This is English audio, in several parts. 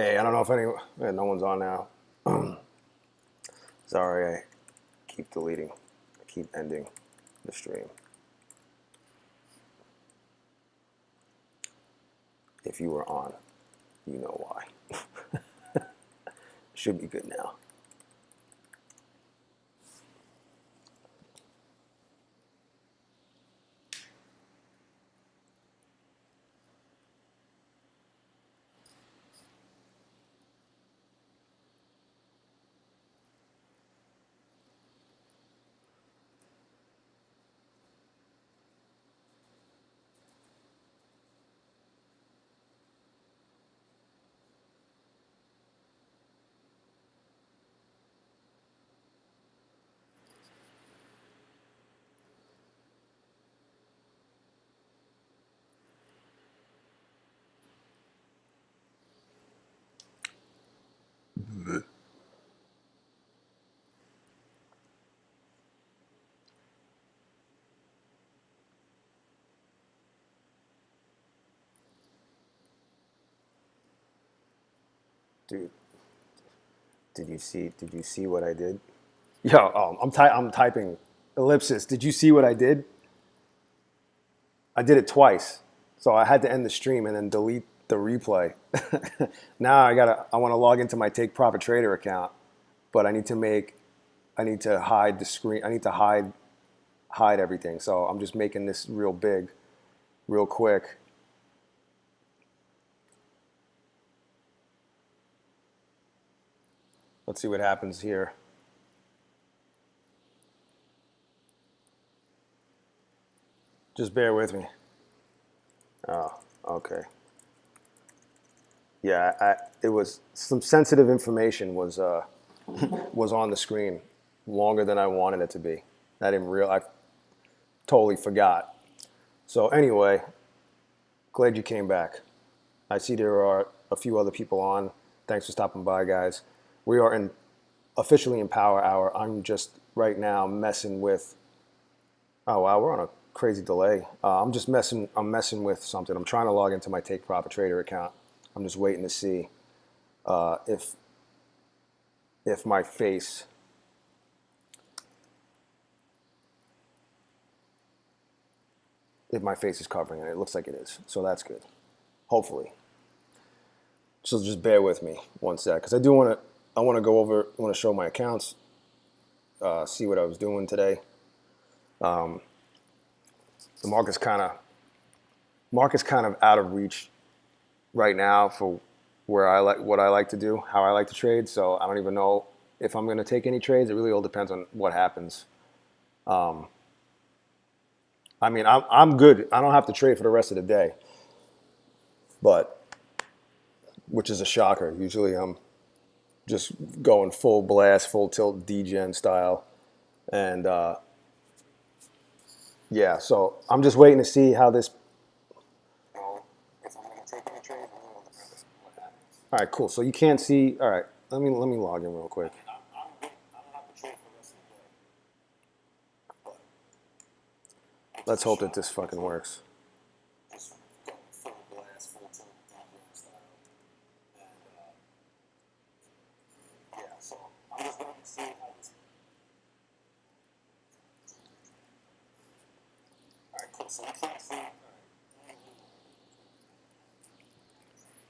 Hey, I don't know if anyone, yeah, no one's on now. Sorry, I keep deleting, I keep ending the stream. If you were on, you know why. Should be good now. Dude, did you see what I did? Yo, I'm typing ellipsis. Did you see what I did? I did it twice. So I had to end the stream and then delete the replay. Now I want to log into my Take Profit Trader account, but I need to hide the screen. I need to hide everything. So I'm just making this real big, real quick. Let's see what happens here. Just bear with me. Oh, okay. Yeah, it was some sensitive information was was on the screen longer than I wanted it to be. I totally forgot. So anyway, glad you came back. I see there are a few other people on. Thanks for stopping by, guys. We are officially in Power Hour. I'm just right now messing with. Oh wow, we're on a crazy delay. I'm messing with something. I'm trying to log into my Take Profit Trader account. I'm just waiting to see if my face is covering it. It looks like it is, so that's good. Hopefully. So just bear with me one sec, because I want to go over. I want to show my accounts, see what I was doing today. The market's kind of out of reach right now for what I like to do, how I like to trade. So I don't even know if I'm going to take any trades. It really all depends on what happens. I mean, I'm good. I don't have to trade for the rest of the day, but which is a shocker. Usually I'm just going full blast, full tilt Degen style, and yeah. So I'm just waiting to see how this. All right, cool. So you can't see. All right, let me log in real quick. Let's hope that this fucking works.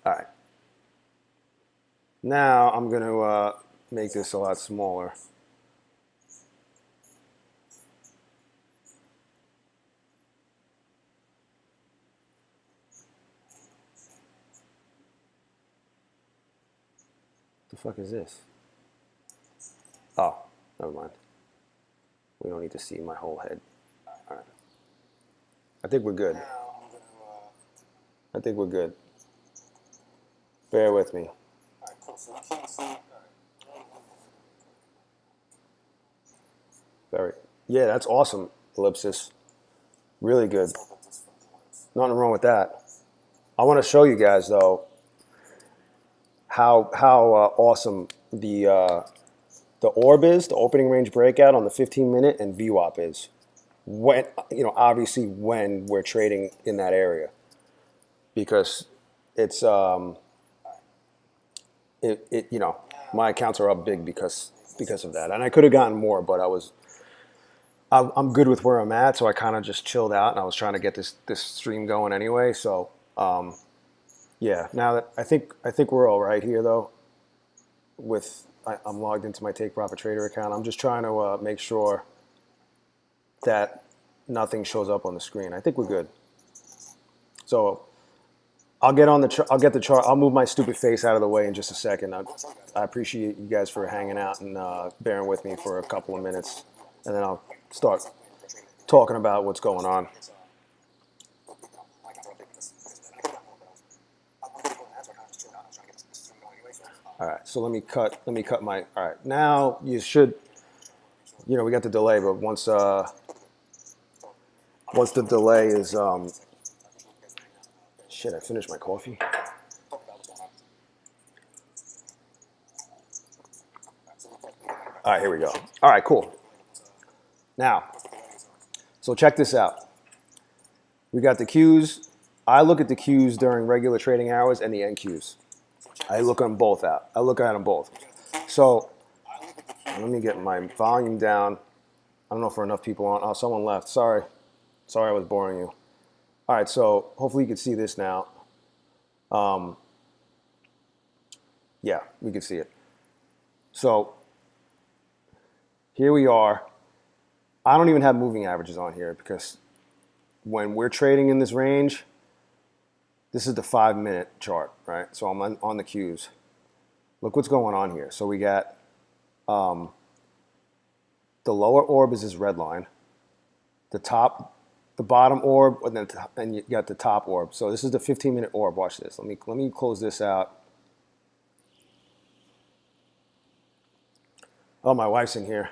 All right. Now I'm going to make this a lot smaller. The fuck is this? Oh, never mind. We don't need to see my whole head. All right. I think we're good. I think we're good. Bear with me. Yeah, that's awesome, ellipsis. Really good. Nothing wrong with that. I want to show you guys though how awesome the orb is, the opening range breakout on the 15-minute, and VWAP is. When obviously when we're trading in that area, because it's you know, my accounts are up big because of that. And I could have gotten more, but I'm good with where I'm at, so I kind of just chilled out, and I was trying to get this stream going anyway. So yeah, now that I think we're all right here though. I'm logged into my Take Profit Trader account. I'm just trying to make sure that nothing shows up on the screen. I think we're good. So I'll get the chart. I'll move my stupid face out of the way in just a second. I appreciate you guys for hanging out and bearing with me for a couple of minutes, and then I'll start talking about what's going on. All right, so let me cut my. All right, now you should, you know, we got the delay, but once the delay is shit, I finished my coffee. All right, here we go. All right, cool. Now, so check this out. We got the Qs. I look at the Qs during regular trading hours and the NQs. I look at them both out. I look at them both. So let me get my volume down. I don't know if there are enough people on. Oh, someone left. Sorry I was boring you. All right, so hopefully you can see this now. Yeah, we can see it. So here we are. I don't even have moving averages on here because when we're trading in this range, this is the 5-minute chart, right? So I'm on the Qs. Look what's going on here. So we got the lower orb is this red line. The bottom orb, and you got the top orb. So this is the 15-minute orb. Watch this. Let me close this out. Oh, my wife's in here.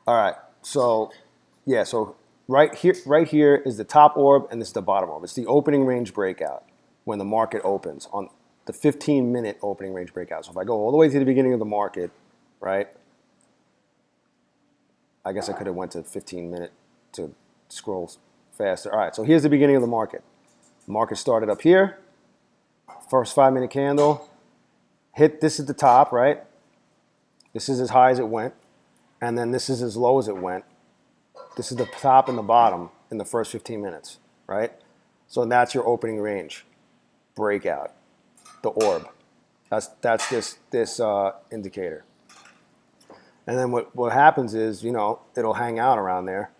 All right, so yeah, so right here is the top orb, and this is the bottom orb. It's the opening range breakout when the market opens on the 15-minute opening range breakout. So if I go all the way to the beginning of the market, right? I guess I could have went to 15-minute to scroll faster. All right, so here's the beginning of the market. The market started up here. First 5-minute candle. This is the top, right? This is as high as it went. And then this is as low as it went. This is the top and the bottom in the first 15 minutes, right? So that's your opening range breakout, the orb. That's this indicator. And then what happens is, you know, it'll hang out around there.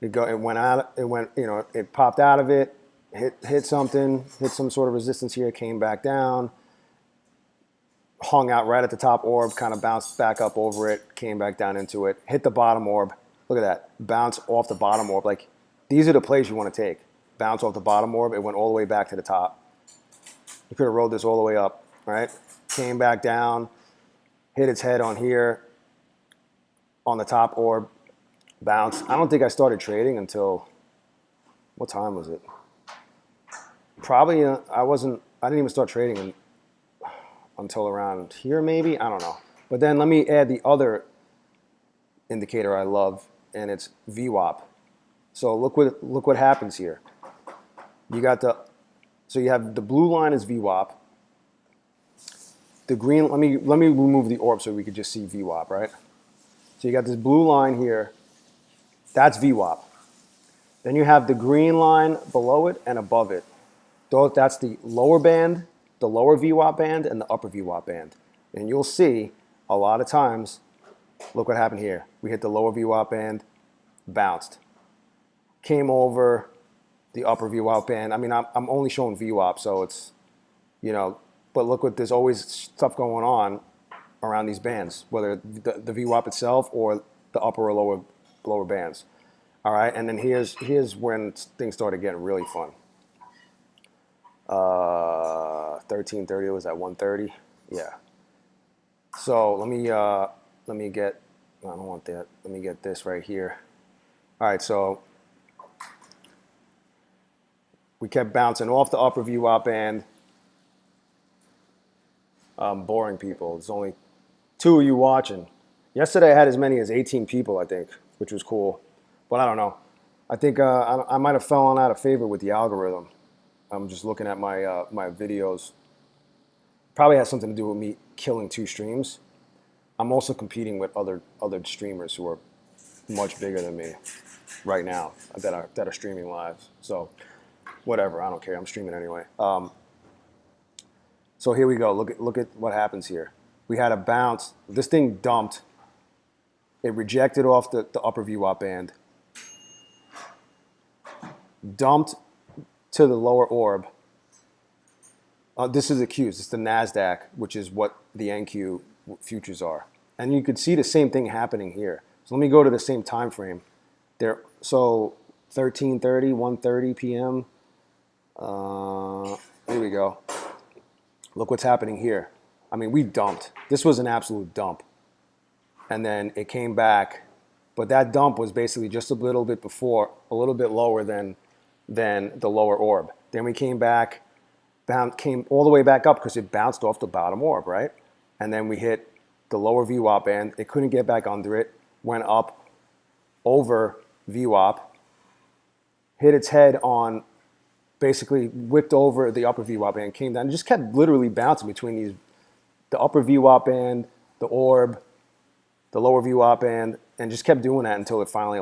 It popped out of it, hit something, hit some sort of resistance here, came back down, hung out right at the top orb, kind of bounced back up over it, came back down into it, hit the bottom orb. Look at that, bounce off the bottom orb. Like, these are the plays you want to take. Bounce off the bottom orb, it went all the way back to the top. You could have rolled this all the way up, right? Came back down, hit its head on here, on the top orb, bounce. I don't think I started trading until, what time was it? Probably, I didn't even start trading until around here maybe, I don't know. But then let me add the other indicator I love, and it's VWAP. So look what happens here. You have the blue line is VWAP. The green, let me remove the orb so we could just see VWAP, right? So you got this blue line here. That's VWAP. Then you have the green line below it and above it. That's the lower band, the lower VWAP band, and the upper VWAP band. And you'll see a lot of times, look what happened here. We hit the lower VWAP band, bounced. Came over the upper VWAP band. I mean, I'm only showing VWAP, so it's, you know, but look what, there's always stuff going on around these bands, whether the VWAP itself or the upper or lower bands. All right, and then here's when things started getting really fun. 1330 was at 130. Yeah. So let me get, I don't want that. Let me get this right here. All right, so we kept bouncing off the upper VWAP band. Boring people. There's only 2 of you watching. Yesterday I had as many as 18 people, I think. which was cool. But I don't know. I think I might have fallen out of favor with the algorithm. I'm just looking at my videos. Probably has something to do with me killing 2 streams. I'm also competing with other streamers who are much bigger than me right now that are streaming live. So whatever, I don't care. I'm streaming anyway. So here we go. Look at what happens here. We had a bounce. This thing dumped. It rejected off the upper VWAP band. Dumped to the lower orb. This is the Qs. It's the NASDAQ, which is what the NQ futures are. And you could see the same thing happening here. So let me go to the same time frame. There. So 13:30, 1:30 p.m. Here we go. Look what's happening here. I mean, we dumped. This was an absolute dump. And then it came back. But that dump was basically just a little bit before, a little bit lower than the lower orb. Then we came back, came all the way back up because it bounced off the bottom orb, right? And then we hit the lower VWAP band. It couldn't get back under it. Went up over VWAP. Hit its head on, basically whipped over the upper VWAP band, came down, and just kept literally bouncing between the upper VWAP band, the orb, the lower VWAP band, and just kept doing that until it finally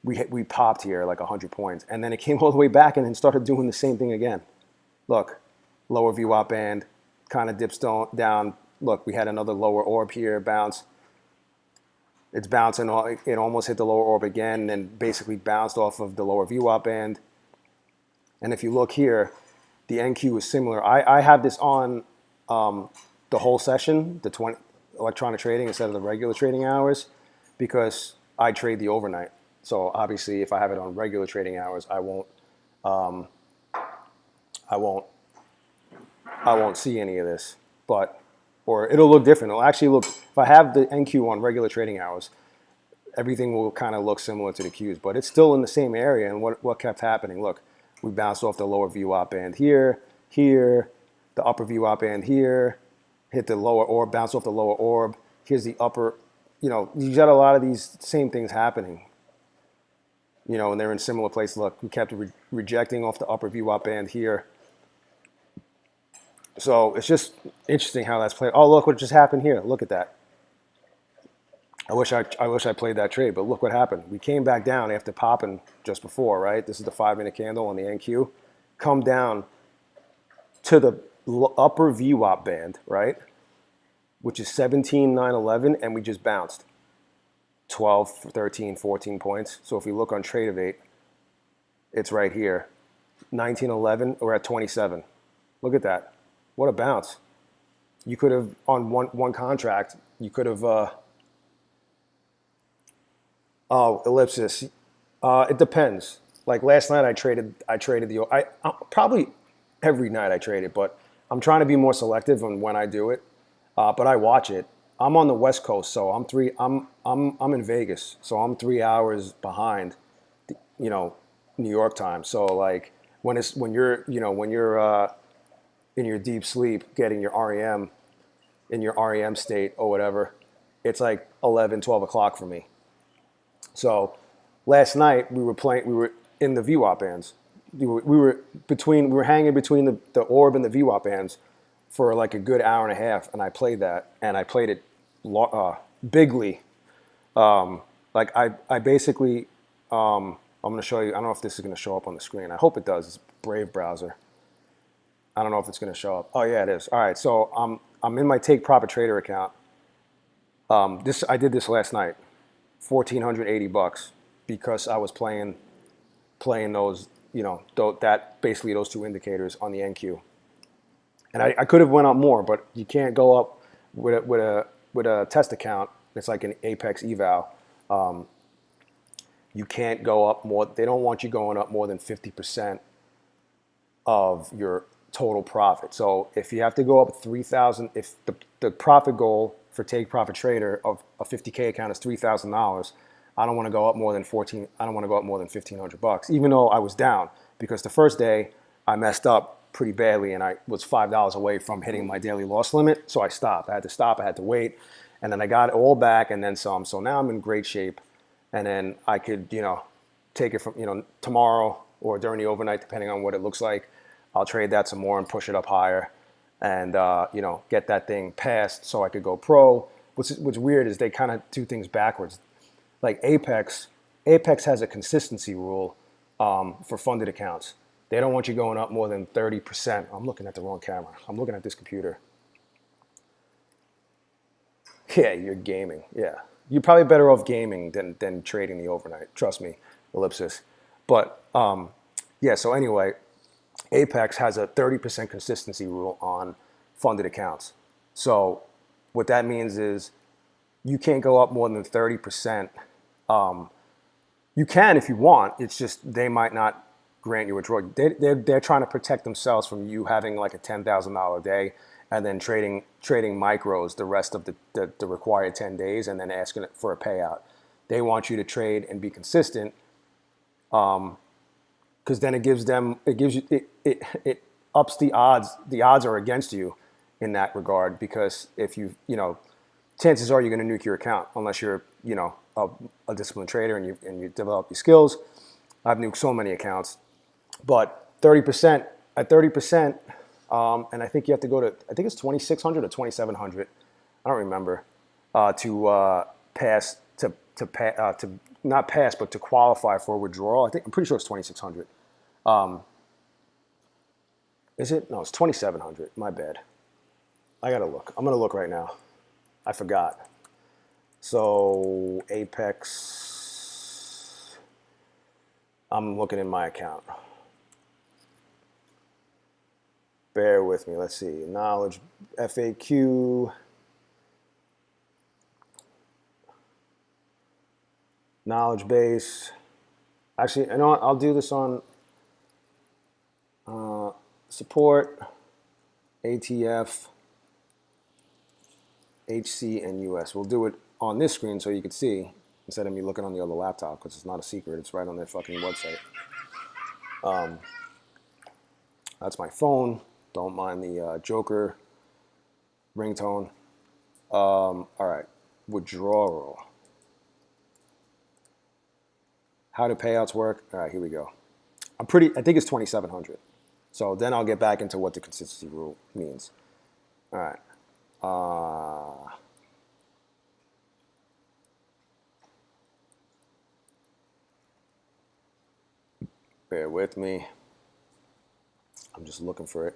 we popped here like 100 points. And then it came all the way back and then started doing the same thing again. Look, lower VWAP band, kind of dips down. Look, we had another lower orb here, bounce. It's bouncing, it almost hit the lower orb again, and then basically bounced off of the lower VWAP band. And if you look here, the NQ is similar. I have this on the whole session, the 20 electronic trading instead of the regular trading hours, because I trade the overnight. So obviously, if I have it on regular trading hours, I won't see any of this. Or it'll look different. It'll actually look, if I have the NQ on regular trading hours, everything will kind of look similar to the Qs, but it's still in the same area. And what kept happening? Look, we bounced off the lower VWAP band here, the upper VWAP band here, hit the lower orb, bounced off the lower orb. Here's the upper, you got a lot of these same things happening. And they're in similar places. Look, we kept rejecting off the upper VWAP band here. So it's just interesting how that's played. Oh, look what just happened here. Look at that. I wish I played that trade, but look what happened. We came back down after popping just before, right? This is the 5-minute candle on the NQ. Come down to the upper VWAP band, right? Which is 17,911, and we just bounced 12, 13, 14 points. So if we look on Tradeovate, it's right here. 1911, we're at 27. Look at that. What a bounce. You could have, on one contract, you could have, ellipsis. It depends. Like last night I traded probably every night I traded, but I'm trying to be more selective on when I do it. But I watch it. I'm on the West Coast, so I'm in Vegas, so I'm 3 hours behind, New York time. So like when you're in your deep sleep, getting your REM, in your REM state or whatever, it's like 11, 12 o'clock for me. So last night we were in the VWAP bands. We were hanging between the orb and the VWAP bands for like a good hour and a half, and I played that, and I played it bigly. Like I basically, I'm going to show you. I don't know if this is going to show up on the screen. I hope it does. It's Brave browser. I don't know if it's going to show up. Oh yeah, it is. All right, so I'm in my Take Profit Trader account. I did this last night, $1,480 because I was playing those, basically those 2 indicators on the NQ. And I could have went up more, but you can't go up with a test account. It's like an Apex eval. You can't go up more. They don't want you going up more than 50% of your total profit. So if you have to go up 3,000, if the profit goal for Take Profit Trader of a 50K account is $3,000, I don't want to go up more than $1,500, even though I was down, because the first day I messed up pretty badly and I was $5 away from hitting my daily loss limit. So I stopped. I had to stop. I had to wait. And then I got it all back and then some. So now I'm in great shape. and then I could, take it from, tomorrow or during the overnight, depending on what it looks like. I'll trade that some more and push it up higher, and get that thing passed so I could go pro. What's weird is they kind of do things backwards. Like Apex has a consistency rule for funded accounts. They don't want you going up more than 30%. I'm looking at the wrong camera. I'm looking at this computer. Yeah, you're gaming. Yeah. You're probably better off gaming than trading the overnight. Trust me, ellipsis. But yeah, so anyway, Apex has a 30% consistency rule on funded accounts. So what that means is you can't go up more than 30%. You can if you want. It's just they might not grant you a draw. They're trying to protect themselves from you having like a $10,000 day and then trading micros the rest of the required 10 days and then asking for a payout. They want you to trade and be consistent, because then it ups the odds. The odds are against you in that regard, because if chances are you're going to nuke your account unless you're a disciplined trader and you develop your skills. I've nuked so many accounts, but 30% at 30%, and I think you have to go to, I think it's 2,600 or 2,700. I don't remember, to pass to not pass, but to qualify for withdrawal. I'm pretty sure it's 2,600. Is it? No, it's 2,700. My bad. I gotta look. I'm gonna look right now. I forgot. So Apex, I'm looking in my account. Bear with me. Let's see. Knowledge, FAQ, knowledge base. Actually, I'll do this on support, ATF, HC, and US. We'll do it on this screen so you can see instead of me looking on the other laptop, because it's not a secret. It's right on their fucking website. That's my phone. Don't mind the Joker ringtone. All right, withdrawal. How do payouts work? All right, here we go. I think it's 2,700. So then I'll get back into what the consistency rule means. All right. Bear with me. I'm just looking for it.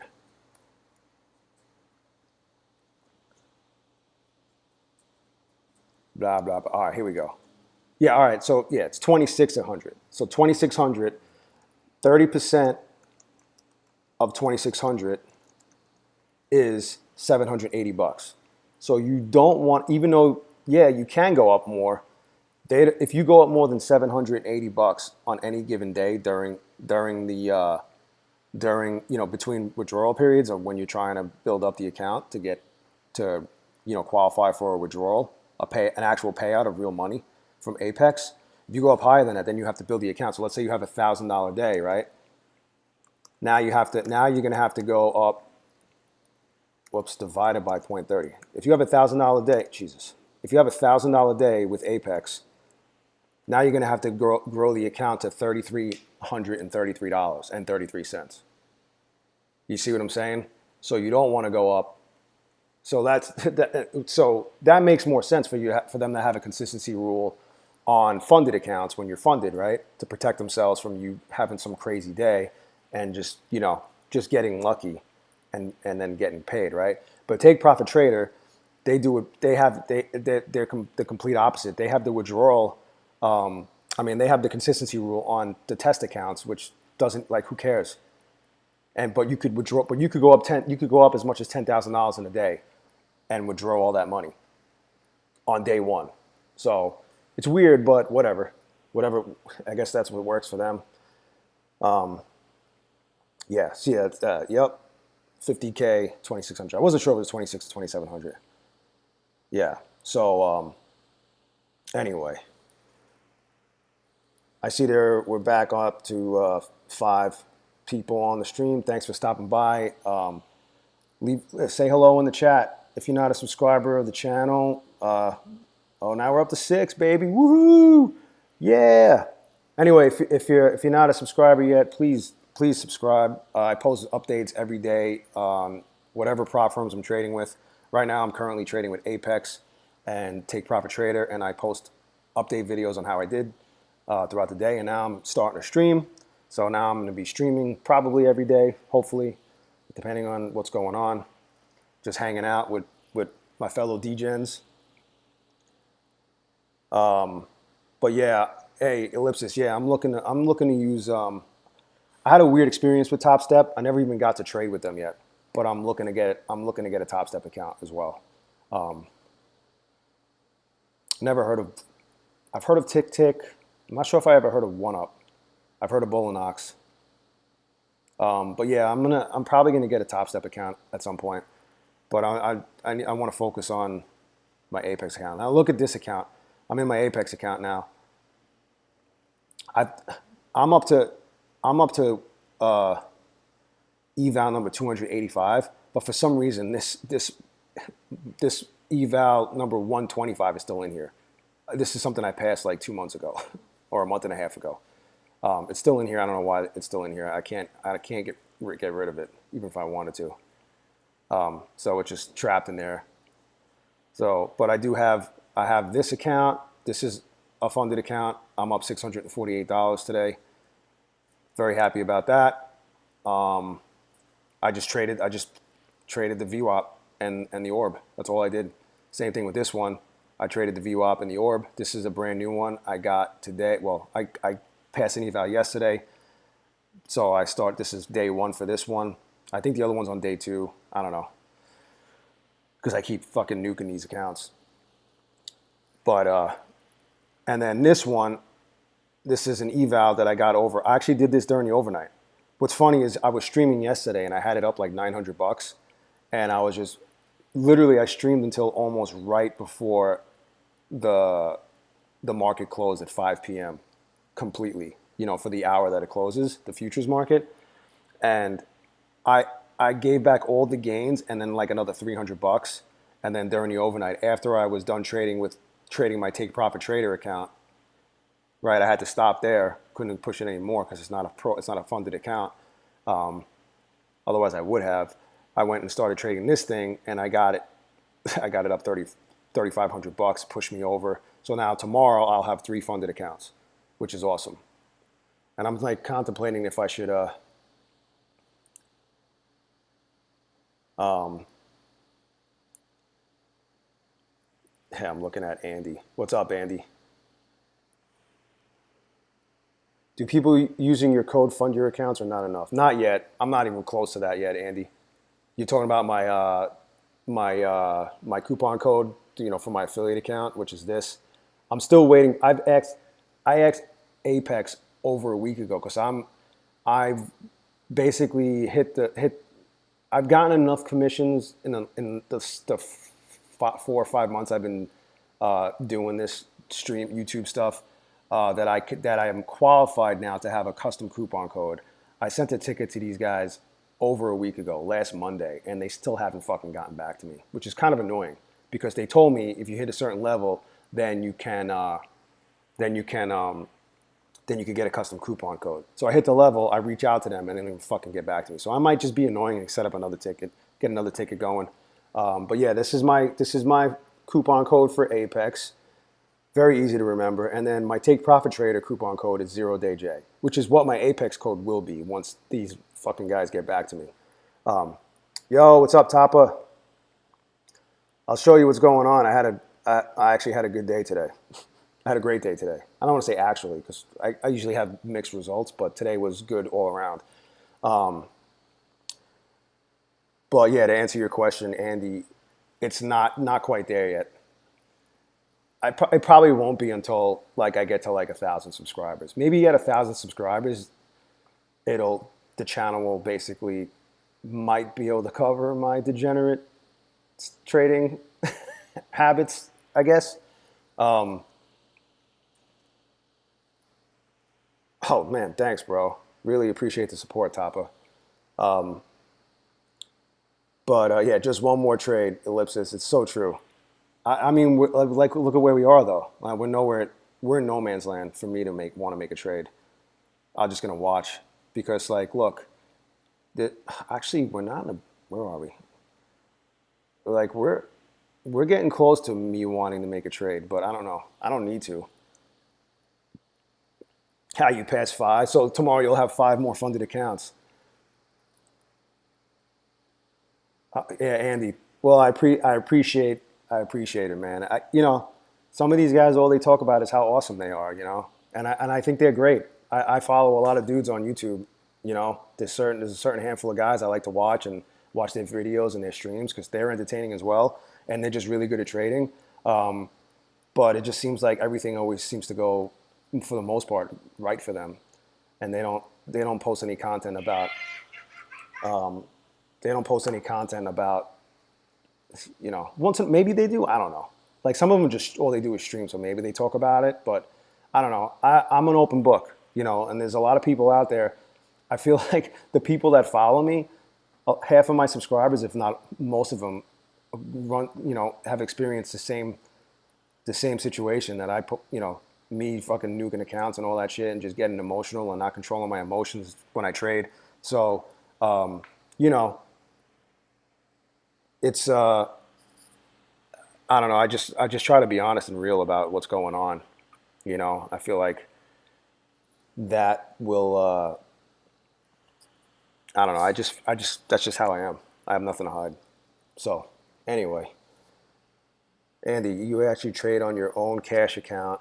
Blah, blah, blah. All right, here we go. Yeah, all right. So, yeah, it's 2,600. So 2,600, 30% of 2,600 is $780. So you don't want, even though, yeah, you can go up more. If you go up more than $780 on any given day during between withdrawal periods, or when you're trying to build up the account to get to qualify for a withdrawal, an actual payout of real money from Apex. If you go up higher than that, then you have to build the account. So let's say you have $1,000 day, right? Now you're going to have to go up. Whoops, divided by 0.30. If you have $1,000 day, Jesus. If you have $1,000 day with Apex, now you're going to have to grow the account to $3,333.33. You see what I'm saying? So you don't want to go up. So that makes more sense for them to have a consistency rule on funded accounts when you're funded, right? To protect themselves from you having some crazy day and just getting lucky and then getting paid, right? But Take Profit Trader, they're the complete opposite. They have the withdrawal. They have the consistency rule on the test accounts, which doesn't, like, who cares? But you could withdraw. But you could go up as much as $10,000 in a day, and withdraw all that money on day one. So it's weird, but whatever. I guess that's what works for them. Yeah. See that? Yep. 50K, 2,600. I wasn't sure if it was 26 to 2,700. Yeah. So anyway, I see we're back up to 5 people on the stream. Thanks for stopping by. Say hello in the chat if you're not a subscriber of the channel. Now we're up to 6, baby. Woohoo! Yeah. Anyway, if you're not a subscriber yet, please subscribe. I post updates every day on whatever prop firms I'm trading with. Right now, I'm currently trading with Apex and Take Profit Trader, and I post update videos on how I did throughout the day. And now I'm starting to stream, so now I'm going to be streaming probably every day, hopefully, depending on what's going on. Just hanging out with my fellow Degens. But yeah, hey, Ellipsis, yeah, I'm looking to use. I had a weird experience with Top Step. I never even got to trade with them yet, but I'm looking to get a Top Step account as well. Never heard of. I've heard of Tick Tick. I'm not sure if I ever heard of One Up. I've heard of Bolinox. But yeah, I'm probably gonna get a Top Step account at some point. But I want to focus on my Apex account. Now look at this account. I'm in my Apex account now. I I'm up to eval number 285, but for some reason this eval number 125 is still in here. This is something I passed like 2 months ago or a month and a half ago. It's still in here. I don't know why it's still in here. I can't get rid of it even if I wanted to. So it's just trapped in there. So, but I have this account. This is a funded account. I'm up $648 today. Very happy about that. I just traded the VWAP and the orb. That's all I did. Same thing with this one. I traded the VWAP and the orb. This is a brand new one I got today. Well, I passed an eval yesterday. So this is day one for this one. I think the other one's on day two. I don't know. Because I keep fucking nuking these accounts. But, and then this one, this is an eval that I got over. I actually did this during the overnight. What's funny is I was streaming yesterday and I had it up like $900, and I was just literally I streamed until almost right before the market closed at 5 p.m. completely. You know, for the hour that it closes, the futures market, and I gave back all the gains and then like another $300, and then during the overnight after I was done trading my Take Profit Trader account. Right, I had to stop there. Couldn't push it anymore because it's not a funded account. Otherwise, I would have. I went and started trading this thing, and I got it. I got it up $3,500. Pushed me over. So now tomorrow I'll have 3 funded accounts, which is awesome. And I'm like contemplating if I should. Hey, I'm looking at Andy. What's up, Andy? Do people using your code fund your accounts or not enough? Not yet. I'm not even close to that yet, Andy. You're talking about my coupon code, for my affiliate account, which is this. I'm still waiting. I asked Apex over a week ago because I've basically I've gotten enough commissions in the 4 or 5 months I've been doing this stream YouTube stuff. That I am qualified now to have a custom coupon code. I sent a ticket to these guys over a week ago, last Monday, and they still haven't fucking gotten back to me, which is kind of annoying because they told me if you hit a certain level, then you can get a custom coupon code. So I hit the level, I reach out to them, and they don't fucking get back to me. So I might just be annoying and set up another ticket, get another ticket going. But yeah, this is my coupon code for Apex. Very easy to remember. And then my Take Profit Trader coupon code is 0DayJ, which is what my Apex code will be once these fucking guys get back to me. Yo, what's up, Tapa? I'll show you what's going on. I actually had a good day today. I had a great day today. I don't want to say actually because I usually have mixed results, but today was good all around. But yeah, to answer your question, Andy, it's not quite there yet. It probably won't be until like I get to like 1,000 subscribers. Maybe at 1,000 subscribers, the channel will basically might be able to cover my degenerate trading habits, I guess. Oh man, thanks, bro. Really appreciate the support, Tapa. But yeah, just one more trade, Ellipsis. It's so true. I mean, like look at where we are though. We're nowhere we're in no man's land for me to want to make a trade. I'm just gonna watch because like look, actually we're not in a, where are we? Like we're getting close to me wanting to make a trade, but I don't know. I don't need to. How you pass 5? So tomorrow you'll have 5 more funded accounts. Yeah, Andy. Well, I appreciate it, man. Some of these guys all they talk about is how awesome they are, and I think they're great. I follow a lot of dudes on YouTube. There's a certain handful of guys I like to watch and watch their videos and their streams because they're entertaining as well, and they're just really good at trading. But it just seems like everything always seems to go, for the most part, right for them, and they don't post any content about once maybe they do, I don't know. Like some of them just all they do is stream, so maybe they talk about it, but I don't know. I'm an open book, and there's a lot of people out there. I feel like the people that follow me, half of my subscribers, if not most of them, have experienced the same situation that I put, me fucking nuking accounts and all that shit and just getting emotional and not controlling my emotions when I trade. So, it's I don't know. I just try to be honest and real about what's going on. I feel like that will. I don't know. That's just how I am. I have nothing to hide. So anyway, Andy, you actually trade on your own cash account.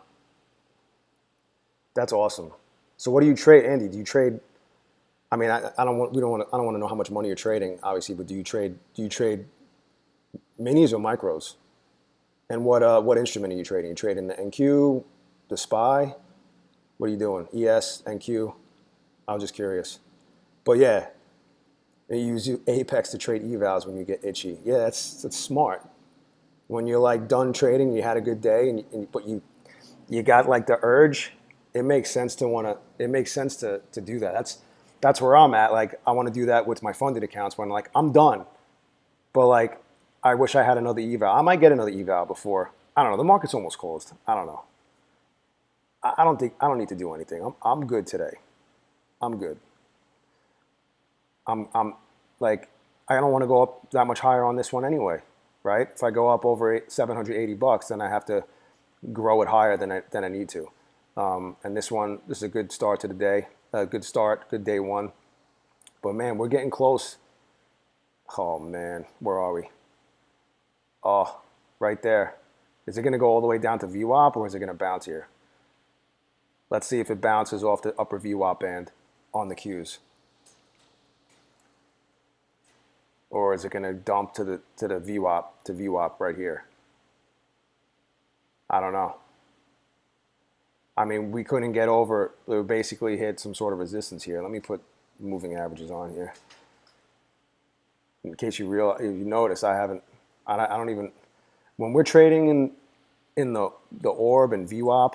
That's awesome. So what do you trade, Andy? Do you trade? I mean, I don't want. We don't want. I don't want to know how much money you're trading, obviously. But do you trade? Do you trade minis or micros? And what instrument are you trading? You trading the NQ, the SPY? What are you doing? ES, NQ? I was just curious. But yeah, you use Apex to trade evals when you get itchy. Yeah, that's smart. When you're like done trading, you had a good day, but you got like the urge. It makes sense to want to. It makes sense to do that. That's where I'm at. Like I want to do that with my funded accounts when like I'm done. But like I wish I had another eval. I might get another eval before. I don't know. The market's almost closed. I don't know. I don't need to do anything. I'm good today. I'm good. I'm like I don't want to go up that much higher on this one anyway, right? If I go up over $780, then I have to grow it higher than I need to. And this is a good start to the day. Good start, good day one. But man, we're getting close. Oh man, where are we? Oh, right there. Is it going to go all the way down to VWAP or is it going to bounce here? Let's see if it bounces off the upper VWAP band on the Qs. Or is it going to dump to the VWAP right here? I don't know. I mean, we couldn't get over. We basically hit some sort of resistance here. Let me put moving averages on here. In case you notice, I don't even. When we're trading in the orb and VWAP,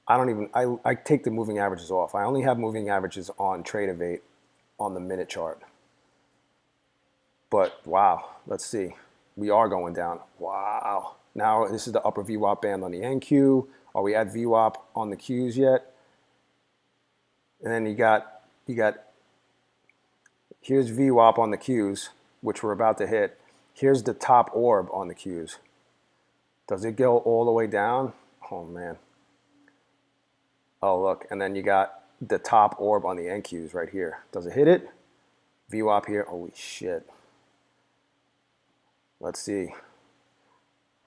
I take the moving averages off. I only have moving averages on Trade-Evate on the minute chart. But wow, let's see. We are going down. Wow. Now this is the upper VWAP band on the NQ. Are we at VWAP on the Qs yet? And then you got here's VWAP on the Qs, which we're about to hit. Here's the top orb on the Qs. Does it go all the way down? Oh man. Oh look, and then you got the top orb on the NQs right here. Does it hit it? VWAP here. Holy shit. Let's see.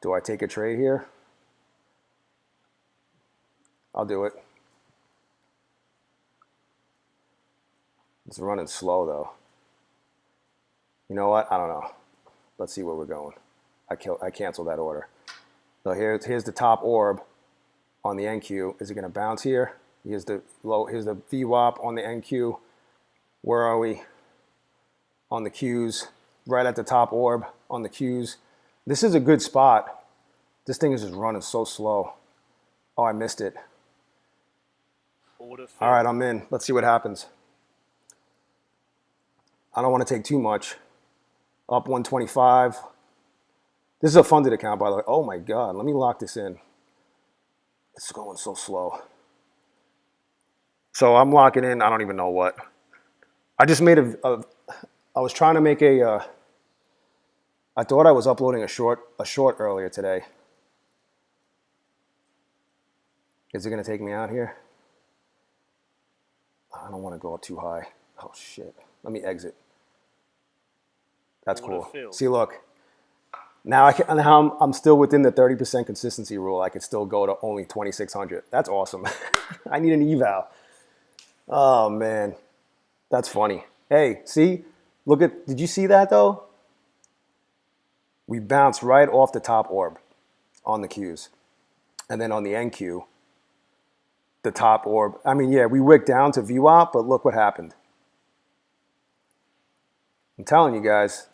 Do I take a trade here? I'll do it. It's running slow though. You know what? I don't know. Let's see where we're going. I cancel that order. So here's the top orb on the NQ. Is it going to bounce here? Here's the VWAP on the NQ. Where are we? On the Qs. Right at the top orb on the Qs. This is a good spot. This thing is just running so slow. Oh, I missed it. All right, I'm in. Let's see what happens. I don't want to take too much. Up 125. This is a funded account, by the way. Oh my God, let me lock this in. It's going so slow. So I'm locking in. I don't even know what. I just made I was trying to make I thought I was uploading a short earlier today. Is it gonna take me out here? I don't want to go up too high. Oh shit. Let me exit. That's cool. See, look. Now I'm still within the 30% consistency rule. I could still go to only 2,600. That's awesome. I need an eval. Oh man, that's funny. Hey, see, look at. Did you see that though? We bounced right off the top orb on the Qs, and then on the NQ, the top orb. I mean, yeah, we wicked down to VWAP, but look what happened. I'm telling you guys.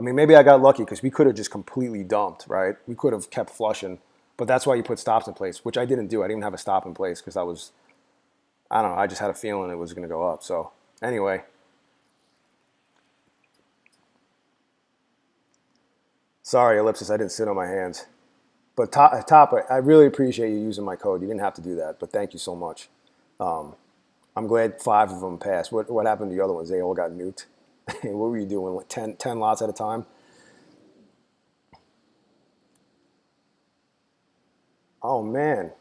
I mean, maybe I got lucky because we could have just completely dumped, right? We could have kept flushing, but that's why you put stops in place, which I didn't do. I didn't have a stop in place because I don't know, I just had a feeling it was going to go up. So anyway, sorry, Ellipsis, I didn't sit on my hands. But Top, I really appreciate you using my code. You didn't have to do that, but thank you so much. I'm glad 5 of them passed. What happened to the other ones? They all got nuked. What were you doing? What, 10 lots at a time? Oh man,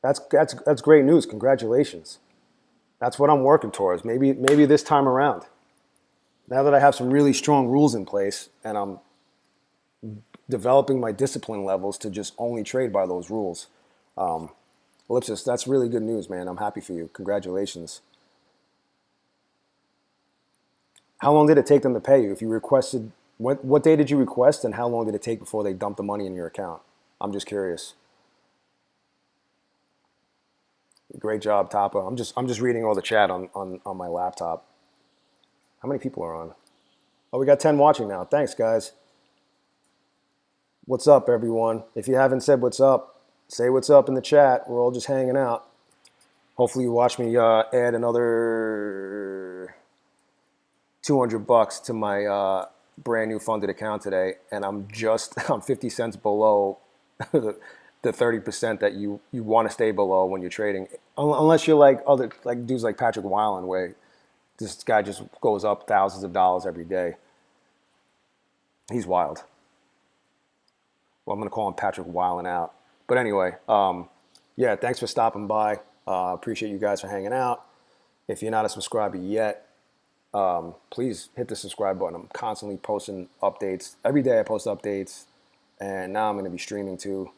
that's great news. Congratulations. That's what I'm working towards. Maybe this time around. Now that I have some really strong rules in place and I'm developing my discipline levels to just only trade by those rules. Ellipsis, that's really good news, man. I'm happy for you. Congratulations. How long did it take them to pay you? If you requested, what day did you request, and how long did it take before they dumped the money in your account? I'm just curious. Great job, Tapa. I'm just reading all the chat on my laptop. How many people are on? Oh, we got 10 watching now. Thanks, guys. What's up, everyone? If you haven't said what's up, say what's up in the chat. We're all just hanging out. Hopefully you watch me add another $200 to my brand new funded account today, and I'm 50 cents below the 30% that you want to stay below when you're trading, unless you're like dudes like Patrick Weiland, where this guy just goes up thousands of dollars every day. He's wild. Well, I'm gonna call him Patrick Weiland out. But anyway, yeah, thanks for stopping by. Appreciate you guys for hanging out. If you're not a subscriber yet, please hit the subscribe button. I'm constantly posting updates. Every day I post updates, and now I'm going to be streaming too.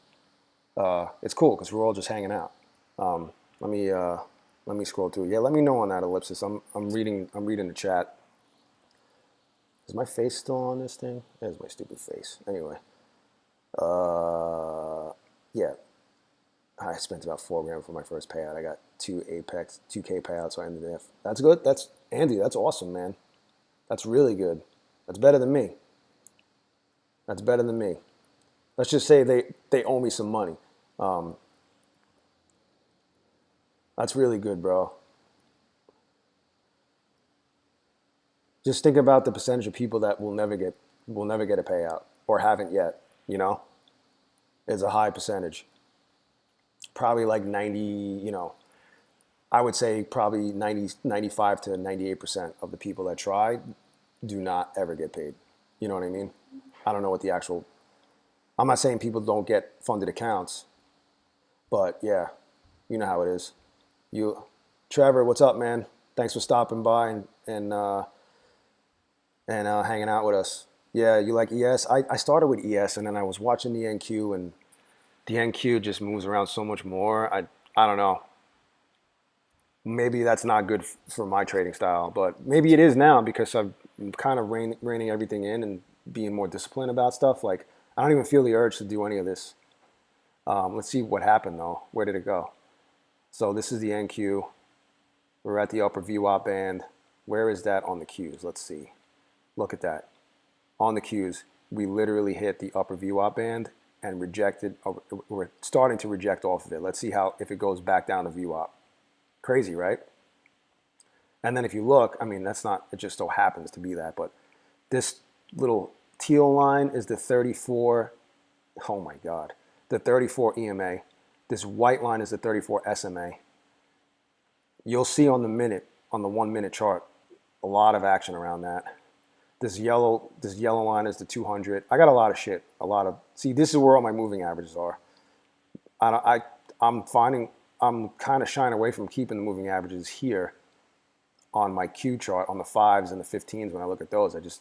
It's cool because we're all just hanging out. Let me scroll through. Yeah, let me know on that, Ellipsis. I'm reading the chat. Is my face still on this thing? There's my stupid face. Anyway, yeah. I spent about $4 grand for my first payout. I got 2K payouts, so I ended it. That's good. That's Andy. That's awesome, man. That's really good. That's better than me. That's better than me. Let's just say they owe me some money. That's really good, bro. Just think about the percentage of people that will never get a payout or haven't yet. You know, it's a high percentage. Probably like 90, I would say probably 95 to 98% of the people that try do not ever get paid. You know what I mean? I don't know what the actual, I'm not saying people don't get funded accounts, but yeah, you know how it is. Trevor, what's up, man? Thanks for stopping by and hanging out with us. Yeah, you like ES? I started with ES, and then I was watching the NQ, and the NQ just moves around so much more. I don't know. Maybe that's not good for my trading style, but maybe it is now because I'm kind of reining everything in and being more disciplined about stuff. Like, I don't even feel the urge to do any of this. Let's see what happened, though. Where did it go? So this is the NQ. We're at the upper VWAP band. Where is that on the Qs? Let's see. Look at that. On the Qs, we literally hit the upper VWAP band and rejected. We're starting to reject off of it. Let's see if it goes back down to VWAP. Crazy, right? And then if you look, I mean, that's not, it just so happens to be that, but this little teal line is the 34. Oh my God. the 34 EMA. This white line is the 34 SMA. You'll see on the 1 minute chart, a lot of action around that. This yellow line is the 200. I got a lot of shit. See, this is where all my moving averages are. I'm kind of shying away from keeping the moving averages here on my Q chart, on the 5s and the 15s. When I look at those, the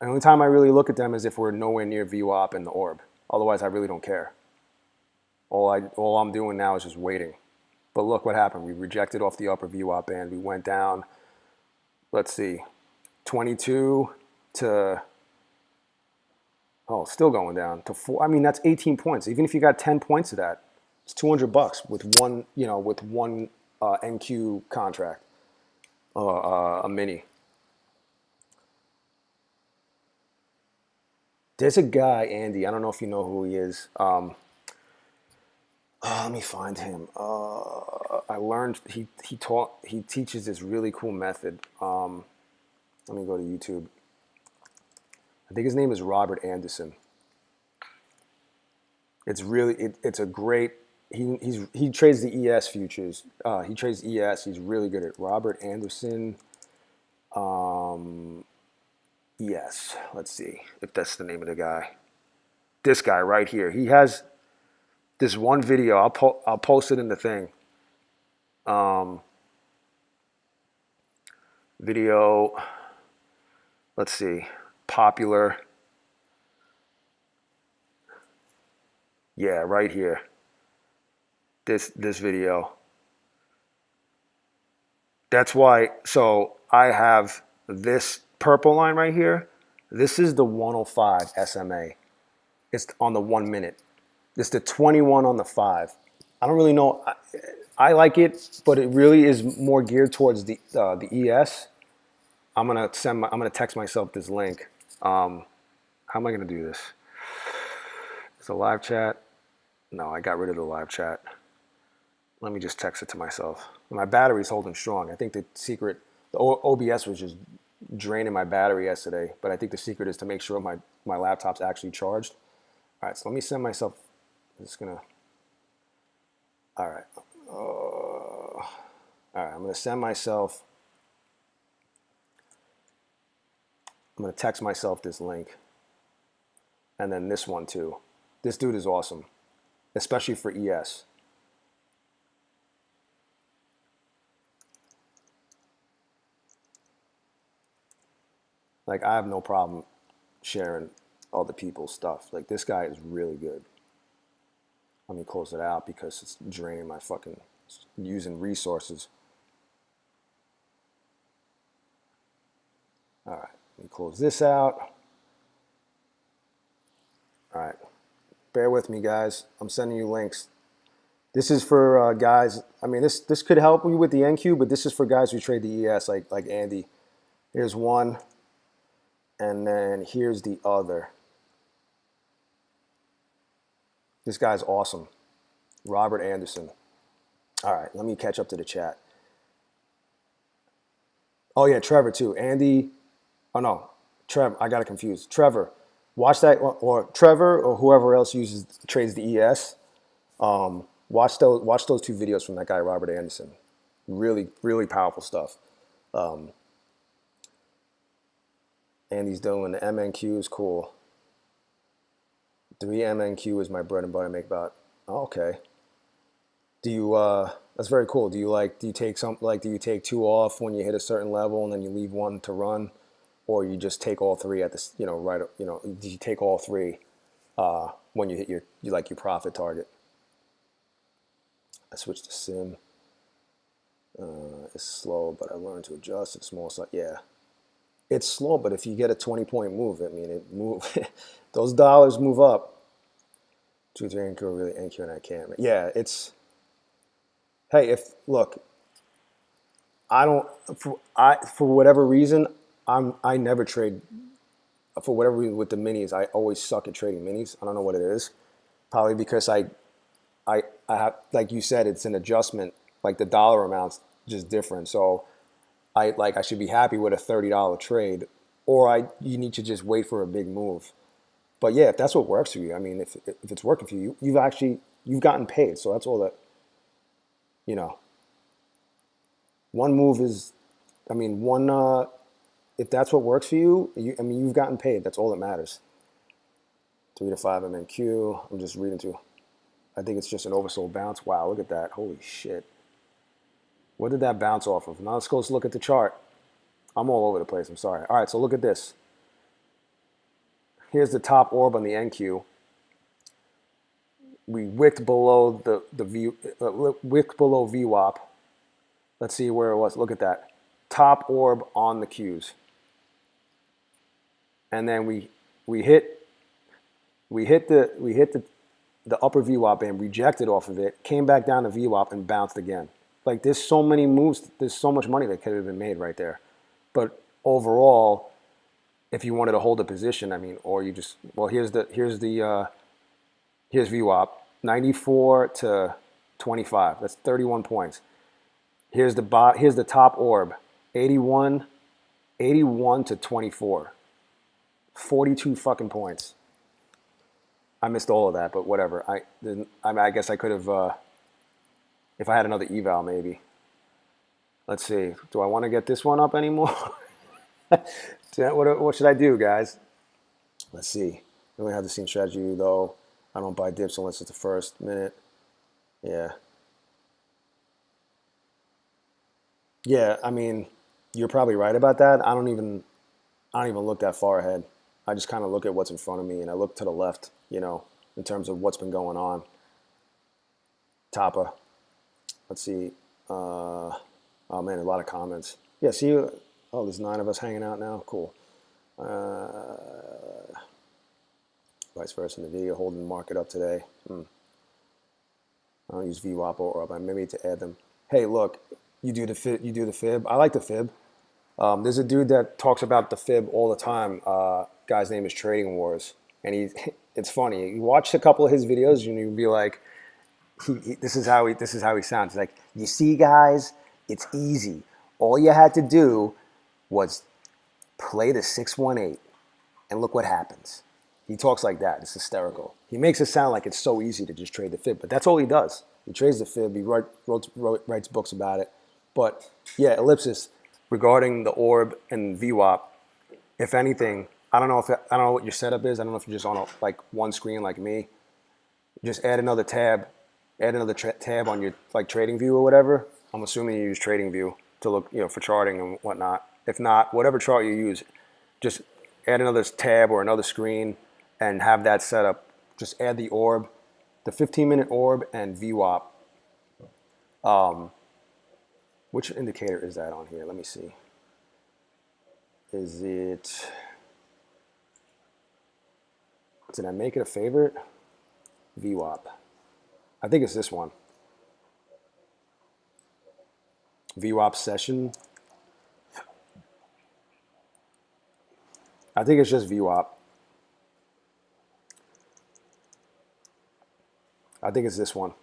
only time I really look at them is if we're nowhere near VWAP and the orb. Otherwise, I really don't care. All I'm doing now is just waiting. But look what happened. We rejected off the upper VWAP band. We went down, let's see, 22 to, still going down to 4. I mean, that's 18 points. Even if you got 10 points of that, it's $200 with one NQ contract, a mini. There's a guy, Andy. I don't know if you know who he is. Let me find him. I learned he teaches this really cool method. Let me go to YouTube. I think his name is Robert Anderson. It's a great. He trades the ES futures. He trades ES. He's really good at Robert Anderson. ES. Let's see if that's the name of the guy. This guy right here. He has this one video. I'll post it in the thing. Video. Let's see. Popular. Yeah, right here. This video. That's why. So I have this purple line right here. This is the 105 SMA. It's on the 1 minute. It's the 21 on the 5. I don't really know. I like it, but it really is more geared towards the ES. I'm gonna text myself this link. How am I gonna do this? It's a live chat. No, I got rid of the live chat. Let me just text it to myself. My battery's holding strong. I think the OBS was just draining my battery yesterday, but I think the secret is to make sure my laptop's actually charged. All right, so let me send myself. All right. I'm gonna send myself. I'm gonna text myself this link, and then this one too. This dude is awesome, especially for ES. Like, I have no problem sharing other people's stuff. Like, this guy is really good. Let me close it out because it's draining my fucking using resources. All right, let me close this out. All right, bear with me, guys. I'm sending you links. This is for guys. I mean, this could help you with the NQ, but this is for guys who trade the ES, like Andy. Here's one, and then here's the other. This guy's awesome. Robert Anderson. All right, let me catch up to the chat. Oh, yeah, Trevor, too. Andy. Oh, no. Trevor. I got it confused. Trevor. Watch that. Or Trevor or whoever else trades the ES. Watch those two videos from that guy, Robert Anderson. Really, really powerful stuff. Andy's doing the MNQ is cool. 3 MNQ is my bread and butter. Make about, okay. Do you, that's very cool. Do you take 2 off when you hit a certain level and then you leave 1 to run? Or you just take all 3 at this, do you take all 3 when you hit your profit target? I switched to sim. It's slow, but I learned to adjust. It's small, so yeah. It's slow, but if you get a 20-point move, I mean, those dollars move up. 2, 3 NQ really NQ and I can't. Yeah, it's. Hey, for whatever reason, I never trade. For whatever reason with the minis, I always suck at trading minis. I don't know what it is. Probably because I have, like you said, it's an adjustment. Like the dollar amount's just different. So I should be happy with a $30 trade, or you need to just wait for a big move. But yeah, if that's what works for you, I mean, if it's working for you, you've gotten paid. So that's all that, you know, one move is, I mean, if that's what works for you, I mean, you've gotten paid. That's all that matters. 3 to 5 MNQ. I'm just reading through. I think it's just an oversold bounce. Wow, look at that. Holy shit. What did that bounce off of? Now let's go look at the chart. I'm all over the place. I'm sorry. All right, so look at this. Here's the top orb on the NQ. We wicked below wicked below VWAP. Let's see where it was. Look at that. Top orb on the Qs. And then we hit the upper VWAP band, rejected off of it, came back down to VWAP and bounced again. Like there's so many moves, there's so much money that could have been made right there. But overall, if you wanted to hold a position, I mean, or you just, well, here's VWAP, 94 to 25. That's 31 points. Here's the top orb, 81 to 24. 42 fucking points. I missed all of that, but whatever. I guess I could have, if I had another eval, maybe. Let's see. Do I want to get this one up anymore? What should I do, guys? Let's see. I only have the same strategy, though. I don't buy dips unless it's the first minute. Yeah. Yeah, I mean, you're probably right about that. I don't even look that far ahead. I just kind of look at what's in front of me, and I look to the left, in terms of what's been going on. Tapa. Let's see. Oh, man, a lot of comments. Yeah, see, there's 9 of us hanging out now. Cool. Vice versa in the video, holding the market up today. I don't use VWAP or I maybe to add them. Hey, look, you do the fib. I like the fib. There's a dude that talks about the fib all the time. Guy's name is Trading Wars, and it's funny. You watch a couple of his videos, and you'd be like, this is how he sounds. He's like, you see, guys, it's easy. All you had to do was play the 618, and look what happens. He talks like that. It's hysterical. He makes it sound like it's so easy to just trade the fib, but that's all he does. He trades the fib. He writes books about it. But yeah, ellipsis regarding the orb and VWAP. If anything, I don't know what your setup is. I don't know if you're just on one screen like me. Just add another tab. Add another tab on your Trading View or whatever. I'm assuming you use Trading View to look, for charting and whatnot. If not, whatever chart you use, just add another tab or another screen and have that set up. Just add the orb, the 15-minute orb and VWAP. Which indicator is that on here? Let me see. Is it, did I make it a favorite? VWAP. I think it's this one. VWAP session. I think it's just VWAP. I think it's this one.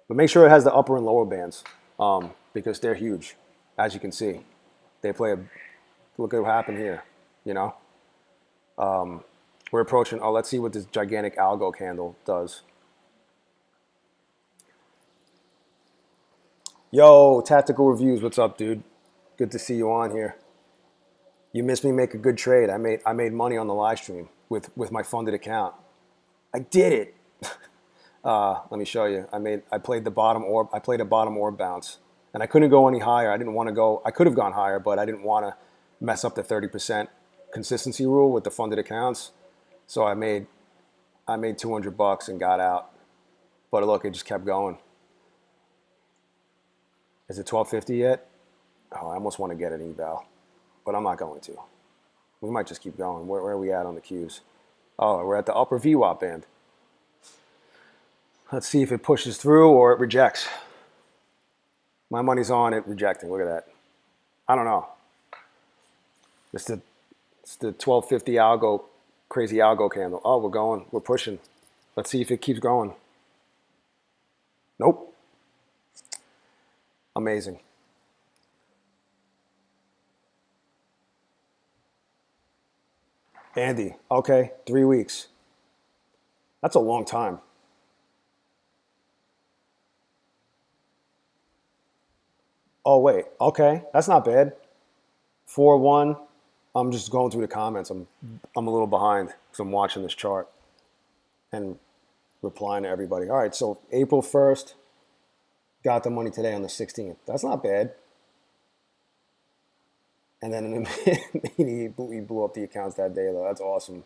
But make sure it has the upper and lower bands, because they're huge, as you can see. They play look at what happened here, We're approaching, let's see what this gigantic algo candle does. Yo, Tactical Reviews, what's up, dude? Good to see you on here. You missed me make a good trade. I made money on the live stream with my funded account. I did it. Let me show you. I played the bottom orb. I played a bottom orb bounce, and I couldn't go any higher. I didn't want to go. I could have gone higher, but I didn't want to mess up the 30% consistency rule with the funded accounts. So I made $200 and got out. But look, it just kept going. Is it 1250 yet? Oh, I almost want to get an eval, but I'm not going to. We might just keep going. Where are we at on the Qs? Oh, we're at the upper VWAP band. Let's see if it pushes through or it rejects. My money's on it rejecting. Look at that. I don't know. It's the 1250 algo, crazy algo candle. Oh, we're pushing. Let's see if it keeps going. Nope. Amazing. Andy, okay, 3 weeks. That's a long time. Oh wait, okay, that's not bad. 4-1. I'm just going through the comments. I'm a little behind because I'm watching this chart and replying to everybody. All right, so April 1st, got the money today on the 16th. That's not bad. And then he blew up the accounts that day, though. That's awesome.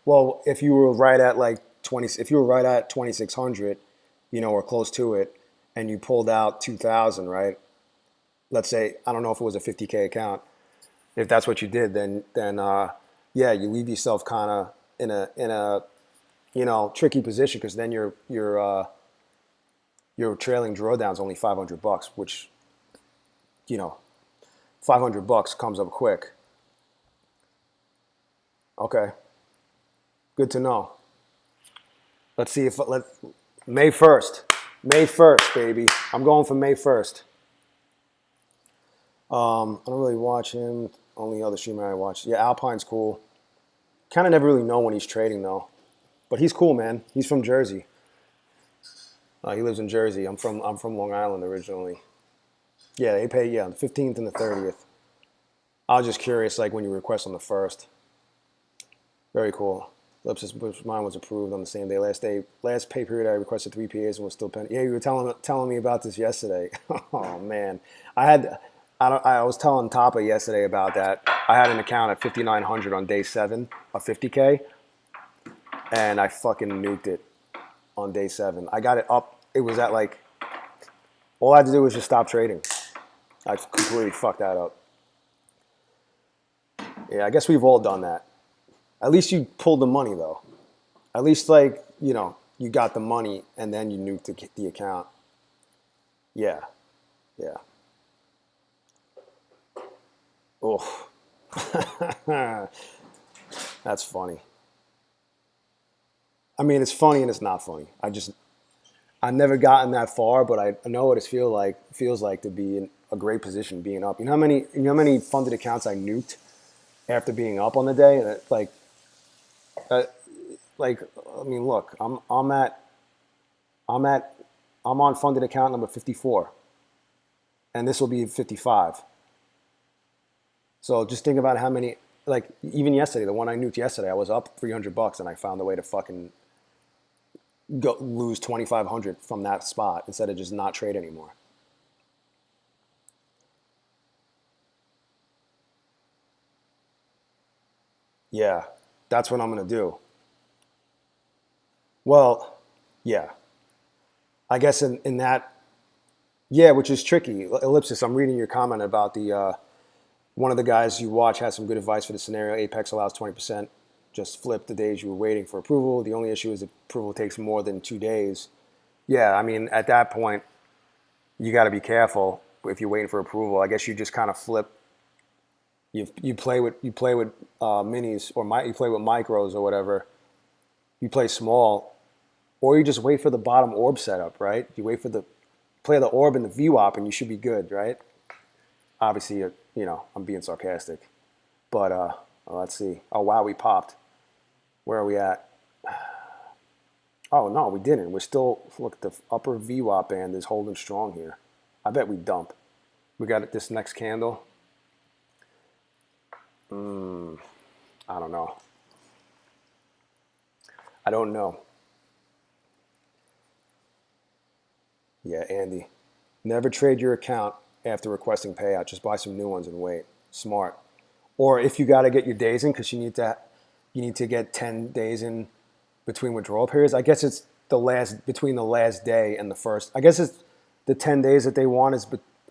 Well, if you were right at like 20, if you were right at 2,600, or close to it, and you pulled out 2,000, right? Let's say, I don't know if it was a 50K account. If that's what you did, then yeah, you leave yourself kind of in a tricky position because then your trailing drawdown's only $500, which you know $500 comes up quick. Okay, good to know. Let's see if May 1st. May 1st, baby. I'm going for May 1st. I don't really watch him. Only other streamer I watch. Yeah, Alpine's cool. Kind of never really know when he's trading though, but he's cool, man. He's from Jersey. He lives in Jersey. I'm from Long Island originally. Yeah, they pay the 15th and the 30th. I was just curious, like when you request on the 1st. Very cool. Mine was approved on the same day. Last pay period, I requested 3 PAs and was still pending. Yeah, you were telling me about this yesterday. Oh man, I was telling Tapa yesterday about that. I had an account at 5,900 on day 7 of 50K, and I fucking nuked it on day 7. I got it up. It was at like, all I had to do was just stop trading. I completely fucked that up. Yeah, I guess we've all done that. At least you pulled the money though. At least you got the money and then you nuked the account. Yeah, yeah. Oh, that's funny. I mean, it's funny and it's not funny. I've never gotten that far, but I know what it feels like to be in a great position being up. You know how many funded accounts I nuked after being up on the day? And uh, like I mean, look, I'm at I'm on funded account number 54, and this will be 55. So just think about how many, like even yesterday, the one I nuked yesterday, I was up $300 and I found a way to fucking lose 2,500 from that spot instead of just not trade anymore. Yeah, that's what I'm gonna do. Well, yeah, I guess in that, yeah, which is tricky. Ellipsis, I'm reading your comment about the one of the guys you watch has some good advice for the scenario. Apex allows 20%. Just flip the days you were waiting for approval. The only issue is if approval takes more than 2 days. Yeah, I mean, at that point, you got to be careful if you're waiting for approval. I guess you just kind of flip. You play with minis or you play with micros or whatever. You play small, or you just wait for the bottom orb setup, right? You wait for the play the orb in the VWAP, and you should be good, right? Obviously, I'm being sarcastic, but let's see. Oh wow, we popped. Where are we at? Oh no, we didn't. We're still look. The upper VWAP band is holding strong here. I bet we dump. We got this next candle. I don't know. I don't know. Yeah, Andy. Never trade your account after requesting payout. Just buy some new ones and wait. Smart. Or if you got to get your days in because you need to get 10 days in between withdrawal periods. I guess it's between the last day and the first. I guess it's the 10 days that they want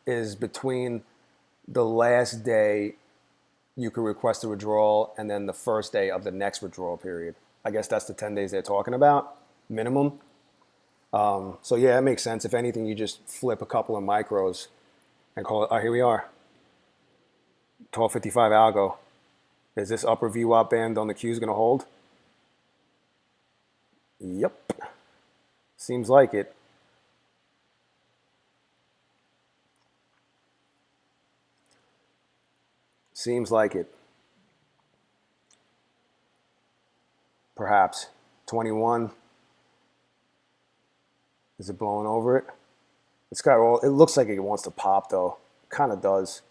is between the last day you could request a withdrawal and then the first day of the next withdrawal period. I guess that's the 10 days they're talking about, minimum. So yeah, it makes sense. If anything, you just flip a couple of micros and call it, oh, here we are, 1255 algo. Is this upper VWAP band on the Qs going to hold? Yep. Seems like it. Seems like it. Perhaps 21. Is it blowing over it? It's got all. It looks like it wants to pop though. It kind of does.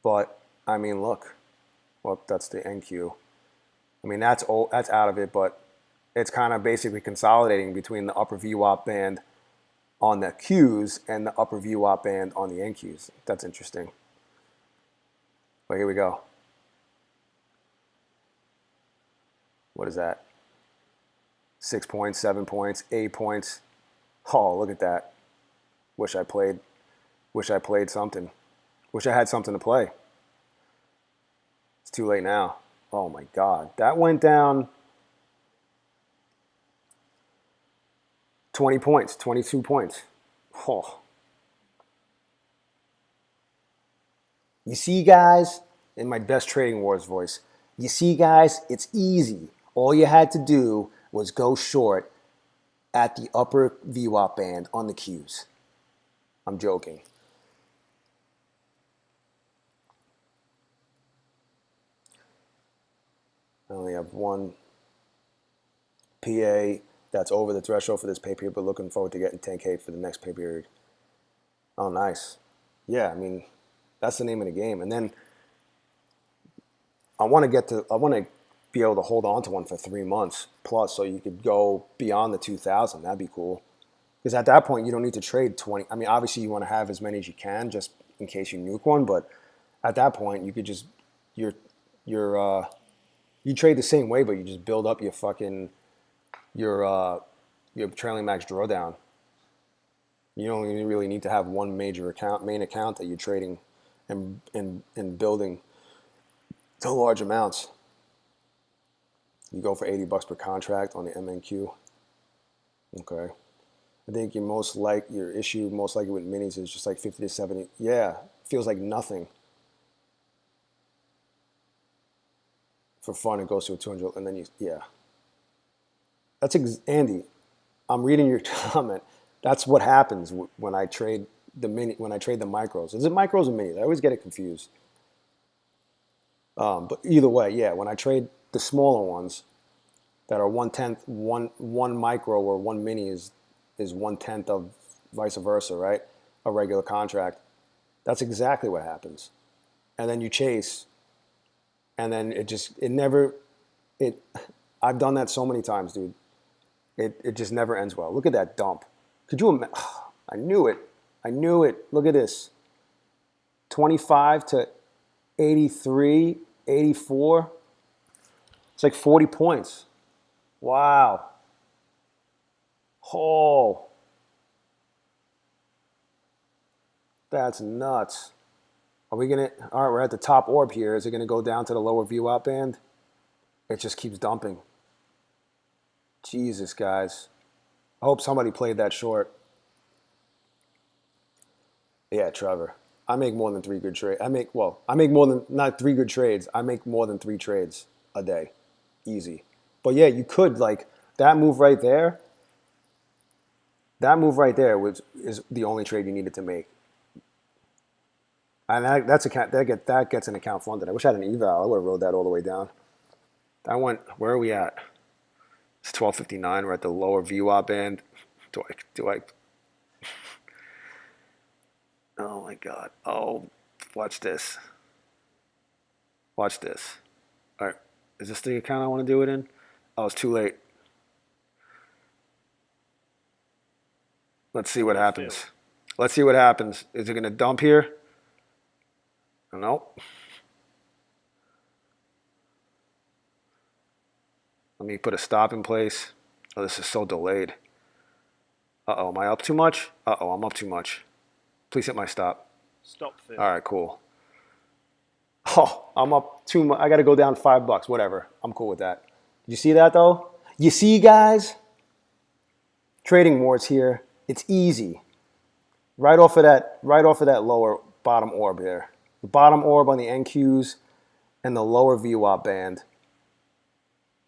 But I mean, look. Well, that's the NQ. I mean, that's out of it, but it's kind of basically consolidating between the upper VWAP band on the Qs and the upper VWAP band on the NQs. That's interesting. But here we go. What is that? 6 points, 7 points, 8 points. Oh, look at that. Wish I played something. Wish I had something to play. It's too late now. Oh my God. That went down 20 points, 22 points. Oh. You see, guys, in my best Trading Wars voice, you see, guys, it's easy. All you had to do was go short at the upper VWAP band on the Qs. I'm joking. I only have one PA that's over the threshold for this pay period, but looking forward to getting 10K for the next pay period. Oh, nice. Yeah, I mean, that's the name of the game. And then I want to be able to hold on to one for 3 months plus, so you could go beyond the 2,000. That'd be cool. Because at that point, you don't need to trade 20. I mean, obviously, you want to have as many as you can just in case you nuke one. But at that point, you could just you trade the same way, but you just build up your trailing max drawdown. You don't even really need to have one major main account that you're trading and building to large amounts. You go for $80 per contract on the MNQ. Okay. I think your issue most likely with minis is just like 50 to 70. Yeah, feels like nothing. For fun, it goes to a 200, and then yeah. Andy, I'm reading your comment. That's what happens when I trade the micros. Is it micros or minis? I always get it confused. But either way, yeah, when I trade the smaller ones that are 1/10, one micro or one mini is 1/10 of vice versa, right? A regular contract. That's exactly what happens. And then you chase, and then I've done that so many times, dude. It just never ends well. Look at that dump. Could you imagine? I knew it. Look at this. 25 to 83, 84. It's like 40 points. Wow. Oh. That's nuts. All right, we're at the top orb here. Is it gonna go down to the lower VWAP band? It just keeps dumping. Jesus, guys. I hope somebody played that short. Yeah, Trevor. I make more than 3 good trades. I make more than, not 3 good trades. I make more than 3 trades a day. Easy. But yeah, you could, like, that move right there is the only trade you needed to make. And that gets an account funded. I wish I had an eval. I would have rode that all the way down. Where are we at? It's 12:59. We're at the lower VWAP band. Do I? Oh my God. Oh, watch this. Watch this. All right. Is this the account I want to do it in? Oh, it's too late. Let's see what happens. Let's see what happens. Is it going to dump here? Nope. Let me put a stop in place. Oh, this is so delayed. Uh-oh, am I up too much? Uh-oh, I'm up too much. Please hit my stop. Stop, Phil. All right, cool. Oh, I'm up too much. I got to go down $5. Whatever. I'm cool with that. You see that, though? You see, guys? Trading Wars here. It's easy. Right off of that lower bottom orb there. The bottom orb on the NQs and the lower VWAP band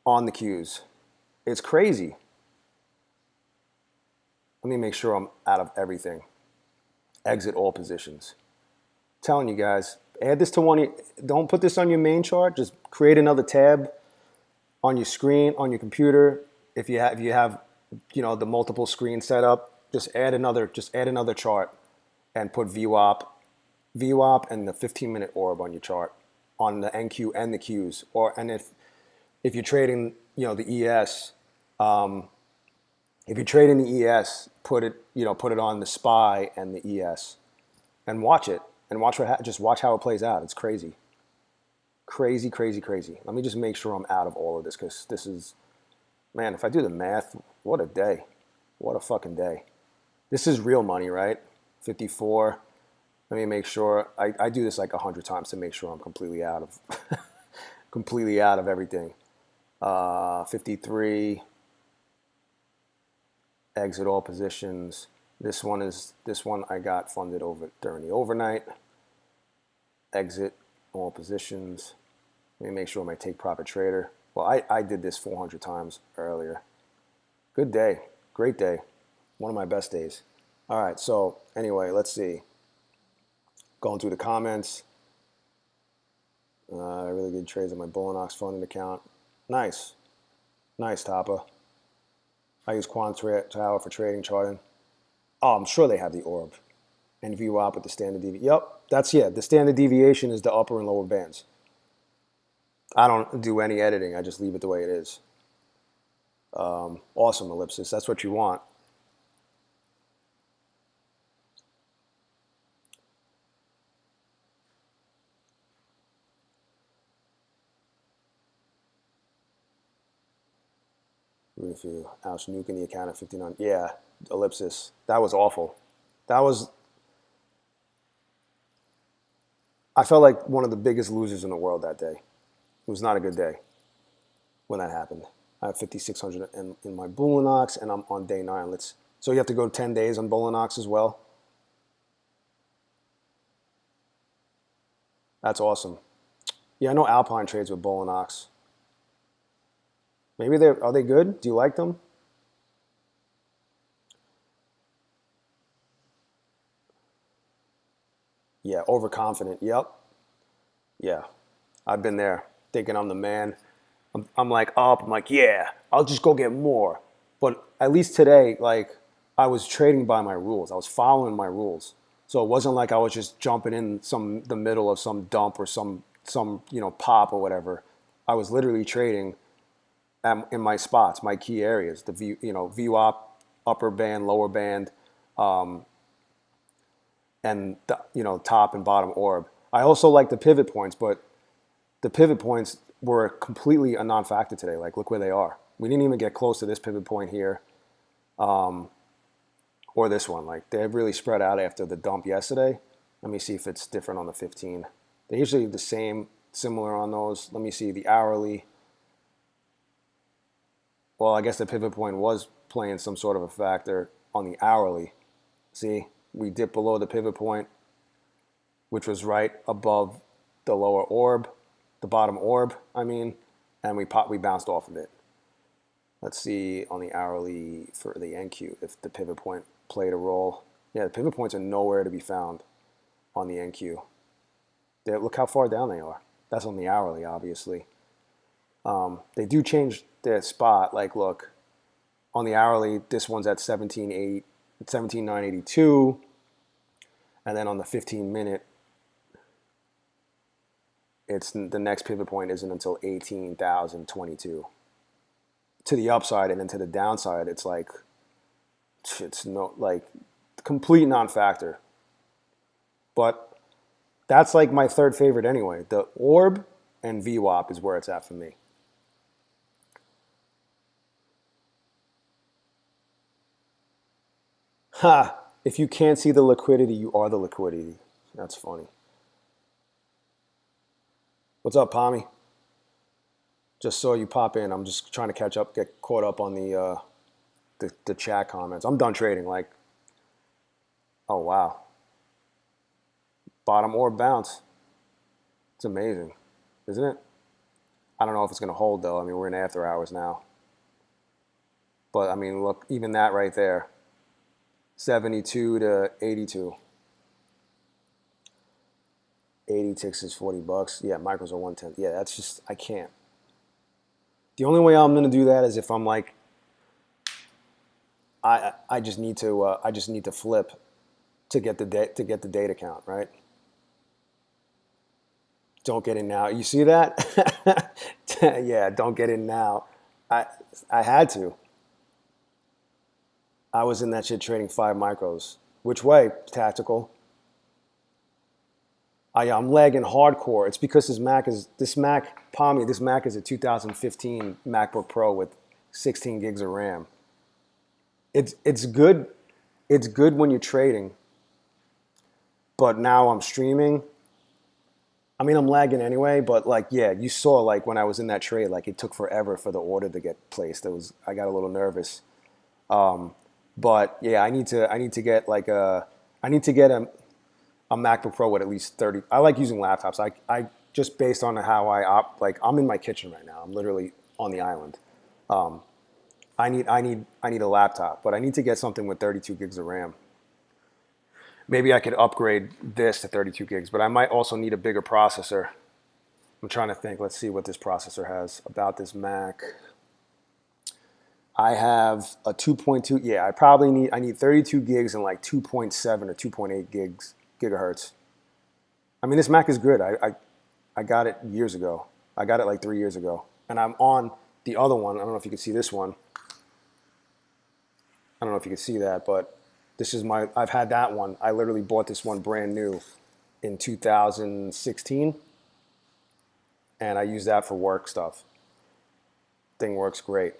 on the Qs. It's crazy. Let me make sure I'm out of everything. Exit all positions. I'm telling you guys, add this to don't put this on your main chart. Just create another tab on your screen, on your computer, if you have the multiple screen setup, just add another chart and put VWAP and the 15-minute orb on your chart on the NQ and the Qs. And if you're trading, the ES, if you're trading the ES, put it on the SPY and the ES, and watch it and just watch how it plays out. It's crazy, crazy, crazy, crazy. Let me just make sure I'm out of all of this because this is, man. If I do the math, what a day, what a fucking day. This is real money, right? 54. Let me make sure. I do this like 100 times to make sure I'm completely out of completely out of everything. 53. Exit all positions. This one I got funded over during the overnight. Exit all positions. Let me make sure my take profit trader. Well, I did this 400 times earlier. Good day, great day, one of my best days. All right, so anyway, let's see. Going through the comments. Really good trades on my Bullinox funded account. Nice, Tapa. I use Quant Tower for trading charting. Oh, I'm sure they have the orb. And VWAP with the standard deviation. Yep, the standard deviation is the upper and lower bands. I don't do any editing. I just leave it the way it is. Awesome, Ellipsis. That's what you want. If you ouch nuking the account at 59. Yeah, Ellipsis. That was awful. I felt like one of the biggest losers in the world that day. It was not a good day when that happened. I have 5,600 in my Bullinox, and I'm on day 9. So you have to go 10 days on Bullinox as well. That's awesome. Yeah, I know Alpine trades with Bullinox. Maybe are they good? Do you like them? Yeah, overconfident. Yep. Yeah, I've been there, thinking I'm the man. I'm like up. I'm like, yeah, I'll just go get more. But at least today, like, I was trading by my rules. I was following my rules. So it wasn't like I was just jumping in the middle of some dump or some pop or whatever. I was literally trading in my spots, my key areas, the VWAP, upper band, lower band, and the, top and bottom orb. I also like the pivot points, but the pivot points were completely a non-factor today. Like, look where they are. We didn't even get close to this pivot point here, or this one. Like, they really spread out after the dump yesterday. Let me see if it's different on the 15. They're usually the same, similar on those. Let me see the hourly. Well, I guess the pivot point was playing some sort of a factor on the hourly. See, we dipped below the pivot point, which was right above the lower orb, the bottom orb, and we bounced off of it. Let's see on the hourly for the NQ if the pivot point played a role. Yeah, the pivot points are nowhere to be found on the NQ. Look how far down they are. That's on the hourly, obviously. They do change their spot. Like, look, on the hourly, this one's at 17,982. And then on the 15-minute, it's the next pivot point isn't until 18,022. To the upside, and then to the downside, it's complete non-factor. But that's like my third favorite anyway. The orb and VWAP is where it's at for me. Ha! If you can't see the liquidity, you are the liquidity. That's funny. What's up, Pommy? Just saw you pop in. I'm just trying to catch up, get caught up on the chat comments. I'm done trading. Like, oh wow. Bottom orb bounce. It's amazing, isn't it? I don't know if it's going to hold though. We're in after hours now. But look, even that right there. 72 to 82. 80 ticks is $40. Yeah, micros are 110. Yeah, that's just, I can't. The only way I'm gonna do that is if I'm like, I just need to flip to get the data count, right? Don't get in now. You see that? Yeah, don't get in now. I I had to. I was in that shit trading 5 micros. Which way? Tactical. I'm lagging hardcore. It's because this Mac is a 2015 MacBook Pro with 16 gigs of RAM. It's good. It's good when you're trading, but now I'm streaming. I mean, I'm lagging anyway, but like, yeah, you saw like when I was in that trade, like it took forever for the order to get placed. I got a little nervous. But yeah, I need to get a MacBook Pro with at least 30. I like using laptops. I just based on how like I'm in my kitchen right now. I'm literally on the island. I need a laptop, but I need to get something with 32 gigs of RAM. Maybe I could upgrade this to 32 gigs, but I might also need a bigger processor. I'm trying to think. Let's see what this processor has about this Mac. I have a 2.2. Yeah, I need 32 gigs and like 2.7 or 2.8 gigahertz. I mean, this Mac is good. I got it years ago. I got it like 3 years ago, and I'm on the other one. I don't know if you can see this one. I don't know if you can see that, but I've had that one. I literally bought this one brand new in 2016, and I use that for work stuff. Thing works great.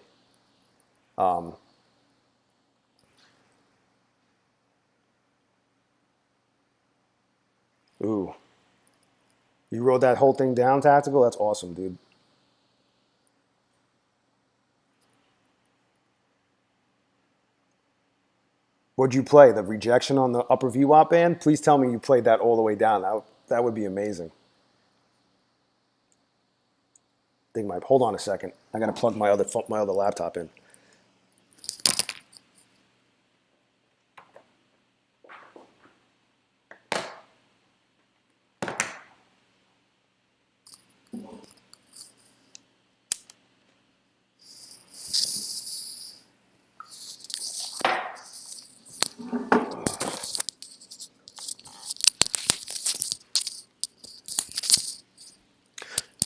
Ooh, you wrote that whole thing down, Tactical? That's awesome, dude. What'd you play? The rejection on the upper VWAP band? Please tell me you played that all the way down. That would be amazing. Hold on a second. I gotta plug my other laptop in.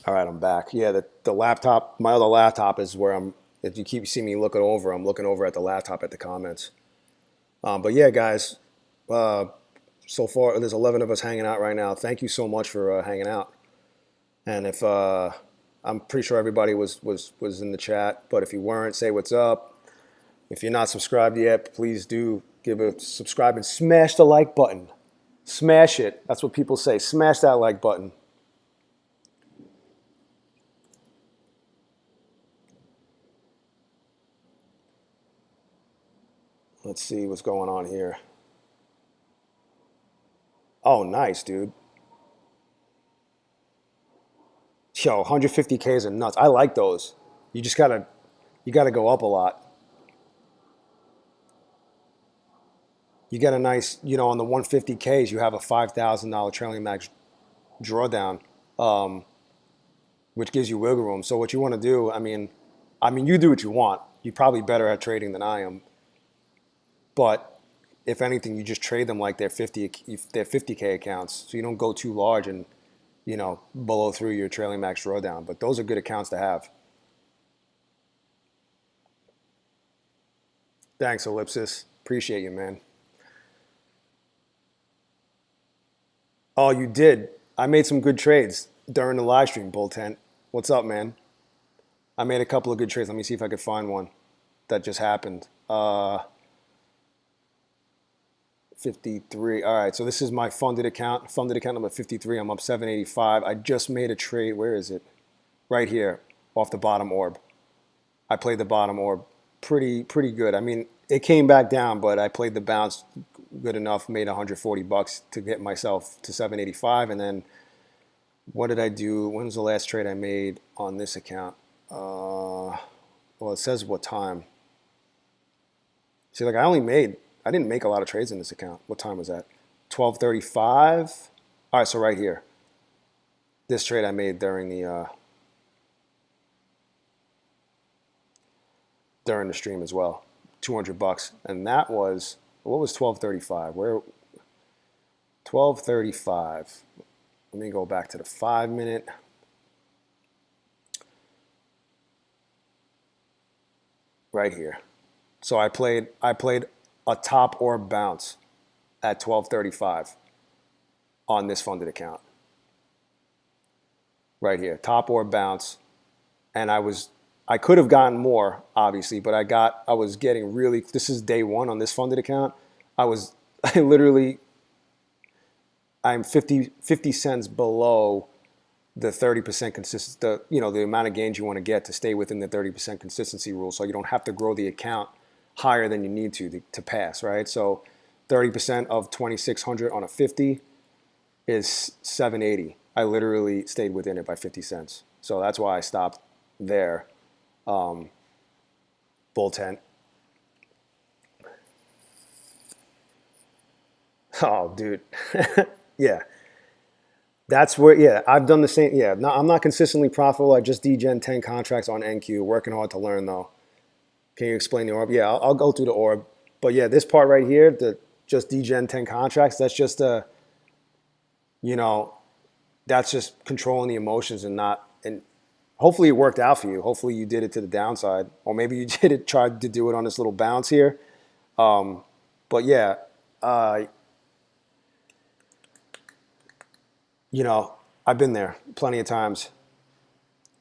All right, I'm back. Yeah, the laptop, my other laptop is where I'm. If you keep seeing me looking over, I'm looking over at the laptop at the comments. But yeah, guys, uh, so far there's 11 of us hanging out right now. Thank you so much for hanging out. And if I'm pretty sure everybody was in the chat, but if you weren't, say what's up. If you're not subscribed yet, please do give a subscribe and smash the like button. Smash it. That's what people say. Smash that like button. Let's see what's going on here. Oh, nice, dude. Yo, 150Ks are nuts. I like those. You gotta go up a lot. You get a nice, on the 150Ks, you have a $5,000 trailing max drawdown, which gives you wiggle room. So what you want to do, I mean, you do what you want. You're probably better at trading than I am, but if anything, you just trade them like they're 50K accounts, so you don't go too large and blow through your trailing max drawdown. But those are good accounts to have. Thanks, Ellipsis. Appreciate you, man. Oh, you did. I made some good trades during the live stream, Bull Tent. What's up, man? I made a couple of good trades. Let me see if I could find one that just happened. 53. All right, so this is my funded account. Funded account number 53. I'm up 785. I just made a trade. Where is it? Right here, off the bottom orb. I played the bottom orb pretty good. I mean, it came back down, but I played the bounce good enough, made 140 bucks to get myself to 785. And then what did I do? When was the last trade I made on this account? Well, it says what time. See, like I didn't make a lot of trades in this account. What time was that? 12:35. All right, so right here. This trade I made during the during the stream as well. $200, and that was, what was 1235? Where 1235? Let me go back to the 5-minute. Right here. So I played a top orb bounce at 1235 on this funded account. Right here, top orb bounce, and I could have gotten more, obviously, but I was getting really, this is day one on this funded account. I'm 50 cents below the 30% the amount of gains you want to get to stay within the 30% consistency rule, so you don't have to grow the account higher than you need to pass, right? So 30% of 2,600 on a 50 is 780. I literally stayed within it by 50 cents. So that's why I stopped there. Bull tent. Oh, dude. Yeah. That's where, yeah, I've done the same. Yeah, no, I'm not consistently profitable. I just degen 10 contracts on NQ. Working hard to learn, though. Can you explain the orb? Yeah, I'll go through the orb. But yeah, this part right here, the just degen 10 contracts, that's just that's just controlling the emotions and hopefully it worked out for you. Hopefully you did it to the downside, or maybe you tried to do it on this little bounce here. But yeah, I've been there plenty of times.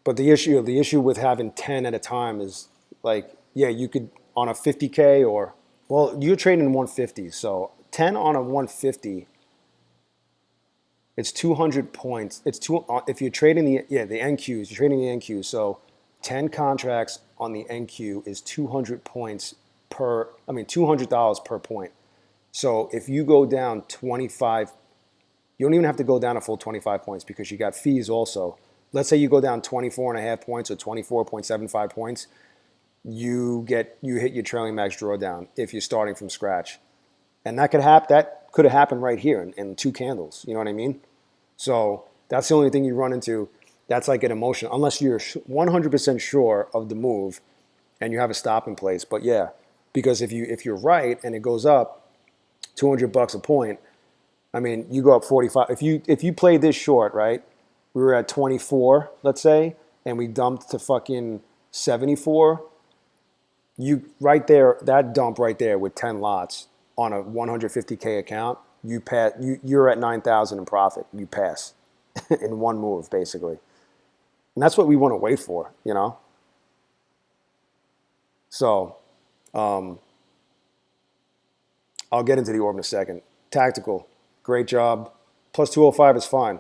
But the issue with having 10 at a time is like, yeah, you could on a 50K you're trading 150. So 10 on a 150, it's 200 points. If you're trading the NQs, you're trading the NQs. So 10 contracts on the NQ is 200 points $200 per point. So if you go down 25, you don't even have to go down a full 25 points because you got fees also. Let's say you go down 24.5 points or 24.75 points, you hit your trailing max drawdown if you're starting from scratch. And that could have happened right here in 2 candles. You know what I mean? So that's the only thing you run into. That's like an emotion, unless you're 100% sure of the move and you have a stop in place. But yeah, because if you're right and it goes up $200 a point, I mean, you go up 45. If you play this short, right? We were at 24, let's say, and we dumped to fucking 74. You right there, that dump right there with 10 lots on a 150K account, you're at 9,000 in profit. You pass in one move, basically. And that's what we want to wait for, So, I'll get into the orb in a second. Tactical, great job. Plus 205 is fine.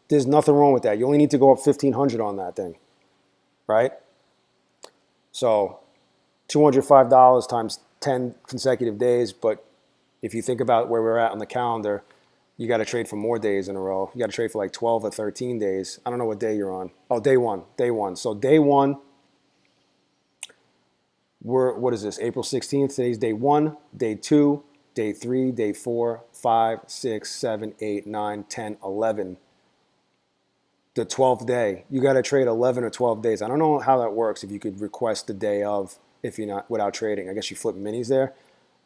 There's nothing wrong with that. You only need to go up 1,500 on that thing, right? So $205 times 10 consecutive days. But if you think about where we're at on the calendar, you got to trade for more days in a row. You got to trade for like 12 or 13 days. I don't know what day you're on. Oh, day one. So day one, what is this? April 16th. Today's day 1, day 2, day 3, day 4, 5, 6, 7, 8, 9, 10, 11. The 12th day. You got to trade 11 or 12 days. I don't know how that works if you could request the day of if you're not without trading. I guess you flip minis there.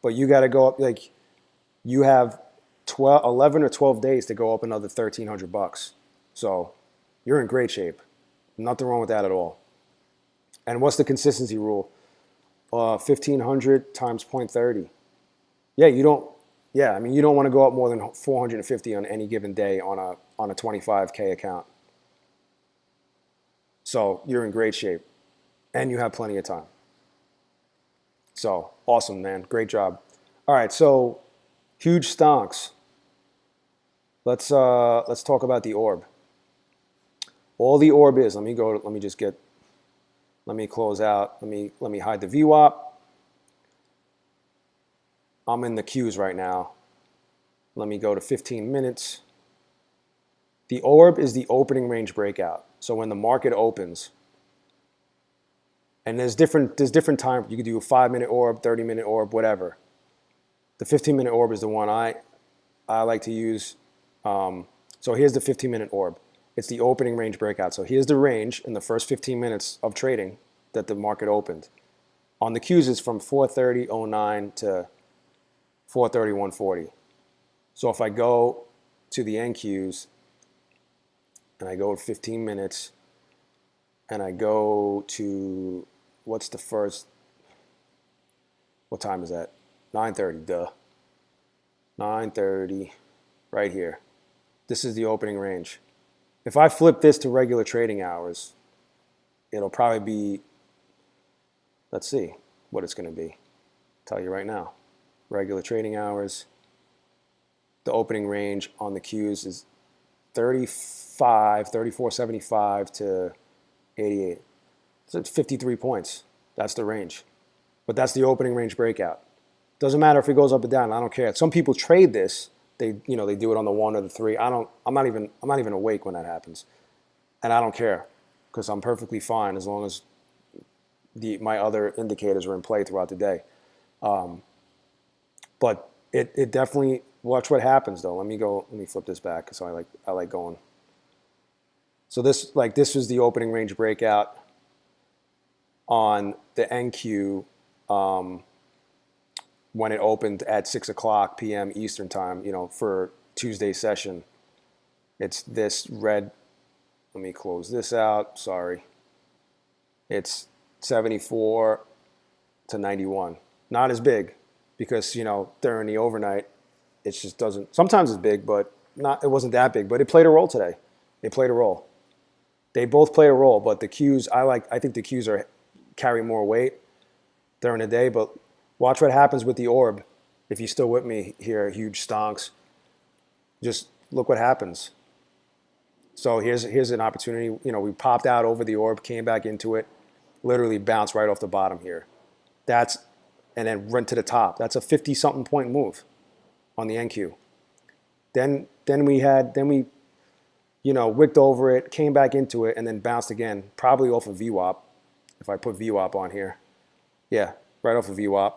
But you got to go up, like, you have 11 or 12 days to go up another $1,300. So you're in great shape. Nothing wrong with that at all. And what's the consistency rule? 1,500 times 0.30. Yeah, you don't want to go up more than 450 on any given day on a 25K account. So you're in great shape and you have plenty of time. So awesome, man. Great job. All right, so huge stonks. Let's talk about the orb. All the orb is, let me close out. Let me hide the VWAP. I'm in the Qs right now. Let me go to 15 minutes. The orb is the opening range breakout. So when the market opens, and there's different time. You could do a 5-minute orb, 30-minute orb, whatever. The 15-minute orb is the one I like to use. So here's the 15-minute orb. It's the opening range breakout. So here's the range in the first 15 minutes of trading. that the market opened. On the Qs, it's from 4:30:09 to 4:31:40. So if I go to the NQs and I go 15 minutes and I go to, what's the first, what time is that? 9:30, duh. 9:30, right here. This is the opening range. If I flip this to regular trading hours, it'll probably be, let's see what it's going to be. I'll tell you right now. Regular trading hours. The opening range on the Qs is 34.75 to 88. So it's 53 points. That's the range. But that's the opening range breakout. Doesn't matter if it goes up or down. I don't care. Some people trade this. They do it on the 1 or the 3. I'm not even awake when that happens. And I don't care because I'm perfectly fine as long as my other indicators are in play throughout the day. But it definitely, watch what happens though. Let me flip this back. So I like going. So this was the opening range breakout on the NQ when it opened at 6 o'clock p.m. Eastern time, for Tuesday session. It's this red. Let me close this out. Sorry. It's 74 to 91. Not as big because, during the overnight, it just doesn't. Sometimes it's big, but it wasn't that big. But it played a role today. It played a role. They both play a role, but the Qs, I think the Qs carry more weight during the day, but watch what happens with the orb. If you're still with me here, huge stonks, just look what happens. So here's an opportunity. We popped out over the orb, came back into it, literally bounced right off the bottom here. And then went to the top. That's a 50-something point move on the NQ. Then we wicked over it, came back into it, and then bounced again, probably off of VWAP. If I put VWAP on here. Yeah, right off of VWAP.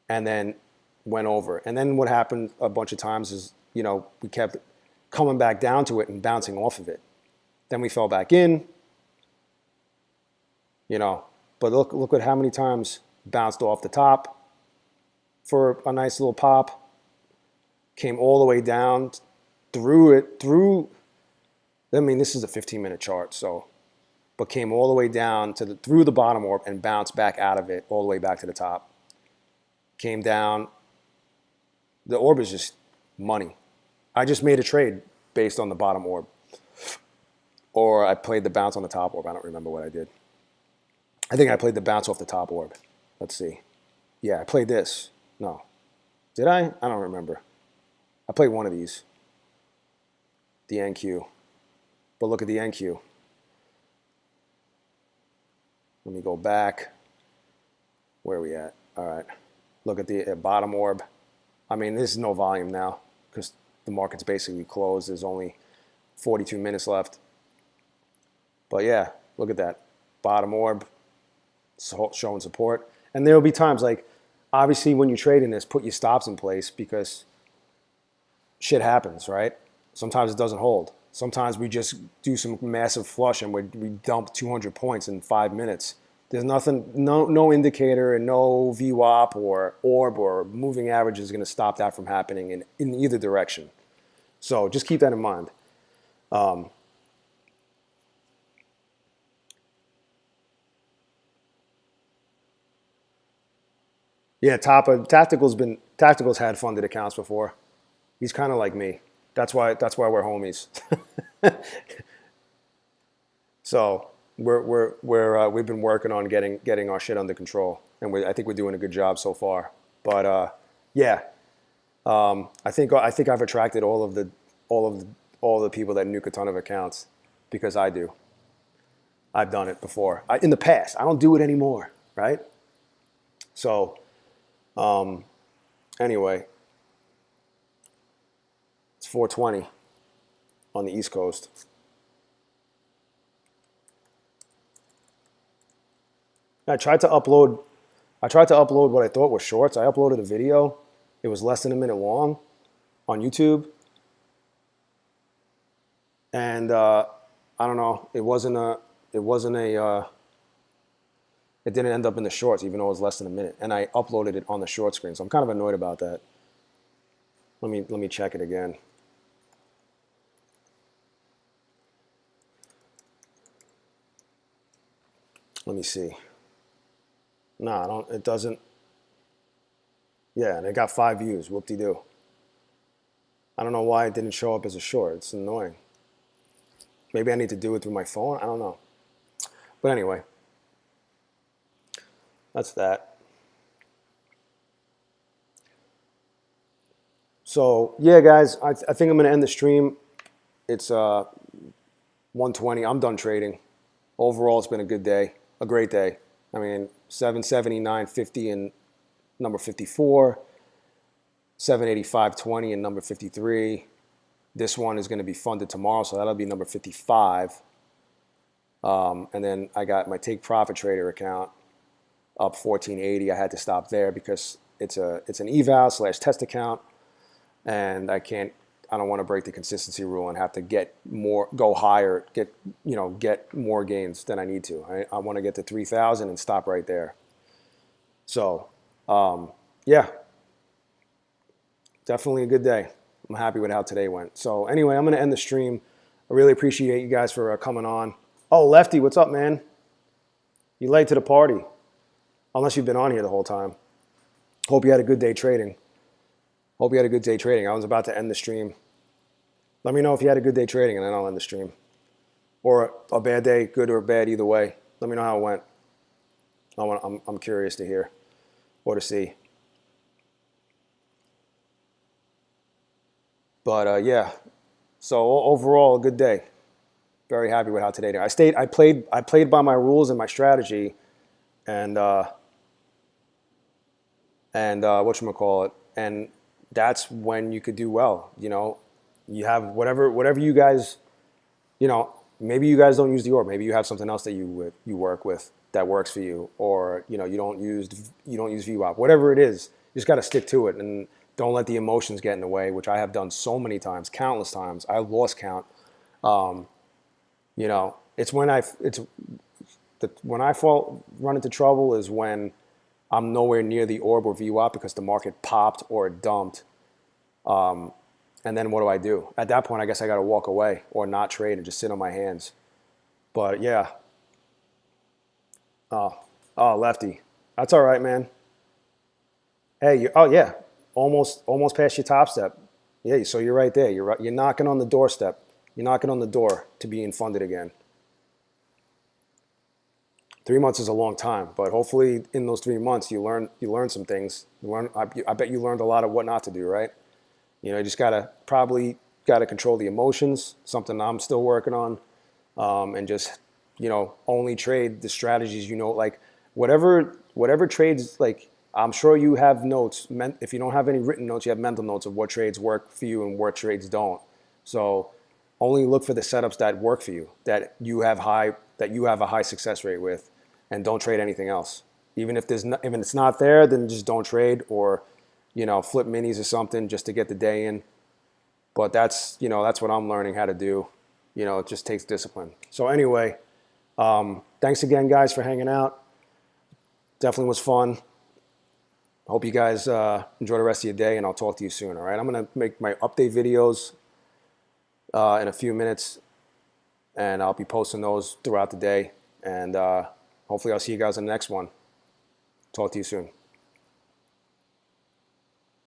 And then went over. And then what happened a bunch of times is, we kept coming back down to it and bouncing off of it. Then we fell back in, But look at how many times bounced off the top for a nice little pop. Came all the way down, through. I mean, this is a 15-minute chart, but came all the way down through the bottom orb and bounced back out of it all the way back to the top. Came down. The orb is just money. I just made a trade based on the bottom orb. Or I played the bounce on the top orb. I don't remember what I did. I think I played the bounce off the top orb. Let's see. Yeah, I played this. No. Did I? I don't remember. I played one of these. The NQ. But look at the NQ. Let me go back. Where are we at? All right. Look at the bottom orb. I mean, this is no volume now because the market's basically closed. There's only 42 minutes left. But yeah, look at that. Bottom orb showing support. And there will be times obviously when you're trading this, put your stops in place because shit happens, right? Sometimes it doesn't hold. Sometimes we just do some massive flush and we dump 200 points in 5 minutes. There's nothing, no indicator and no VWAP or orb or moving average is going to stop that from happening in either direction. So just keep that in mind. Yeah, Tactical's had funded accounts before. He's kind of like me. That's why we're homies. So we've been working on getting our shit under control, and I think we're doing a good job so far. But yeah, I think I've attracted all of the people that nuke a ton of accounts because I do. I've done it before in the past. I don't do it anymore, right? So anyway, it's 4:20 on the East Coast. I tried to upload what I thought were shorts. I uploaded a video. It was less than a minute long on YouTube. And I don't know, it wasn't a it didn't end up in the shorts, even though it was less than a minute. And I uploaded it on the short screen. So I'm kind of annoyed about that. Let me check it again. Let me see. No, I don't, it doesn't. Yeah, and it got 5 views. Whoop-de-doo. I don't know why it didn't show up as a short. It's annoying. Maybe I need to do it through my phone. I don't know. But anyway, that's that. So yeah, guys, I think I'm gonna end the stream. It's 1:20. I'm done trading. Overall, it's been a good day, a great day. I mean, 770, 950 and number 54, 785.20 and number 53. This one is going to be funded tomorrow, so that'll be number 55. And then I got my take profit trader account up 1480. I had to stop there because it's an eval / test account, and I don't want to break the consistency rule and have to go higher, get more gains than I need to. I want to get to 3,000 and stop right there. So yeah, definitely a good day. I'm happy with how today went. So anyway, I'm going to end the stream. I really appreciate you guys for coming on. Oh, Lefty, what's up, man? You late to the party, unless you've been on here the whole time. Hope you had a good day trading. Hope you had a good day trading. I was about to end the stream. Let me know if you had a good day trading, and then I'll end the stream. Or a bad day, good or bad, either way. Let me know how it went. I'm curious to hear or to see. But yeah, so overall, a good day. Very happy with how today did. I played by my rules and my strategy, and whatchamacallit, and that's when you could do well. You have whatever you guys, maybe you guys don't use the orb. Maybe you have something else that you work with that works for you, or you don't use VWAP. Whatever it is, you just got to stick to it and don't let the emotions get in the way, which I have done so many times, countless times. I lost count. It's when I run into trouble is when I'm nowhere near the orb or VWAP because the market popped or dumped. And then what do I do? At that point, I guess I got to walk away or not trade and just sit on my hands. But yeah. Oh, Lefty. That's all right, man. Hey, oh yeah, almost past your top step. Yeah, so you're right there. You're knocking on the doorstep. You're knocking on the door to being funded again. 3 months is a long time, but hopefully in those 3 months you learn some things. I bet you learned a lot of what not to do, right? You just probably gotta control the emotions. Something I'm still working on, and just only trade the strategies like whatever trades like. I'm sure you have notes. If you don't have any written notes, you have mental notes of what trades work for you and what trades don't. So only look for the setups that work for you, that you have a high success rate with, and don't trade anything else. Even if it's not there, then just don't trade, or flip minis or something just to get the day in. But that's what I'm learning how to do. It just takes discipline. So anyway, thanks again, guys, for hanging out. Definitely was fun. Hope you guys enjoy the rest of your day, and I'll talk to you soon, all right? I'm going to make my update videos in a few minutes, and I'll be posting those throughout the day. And hopefully I'll see you guys in the next one. Talk to you soon.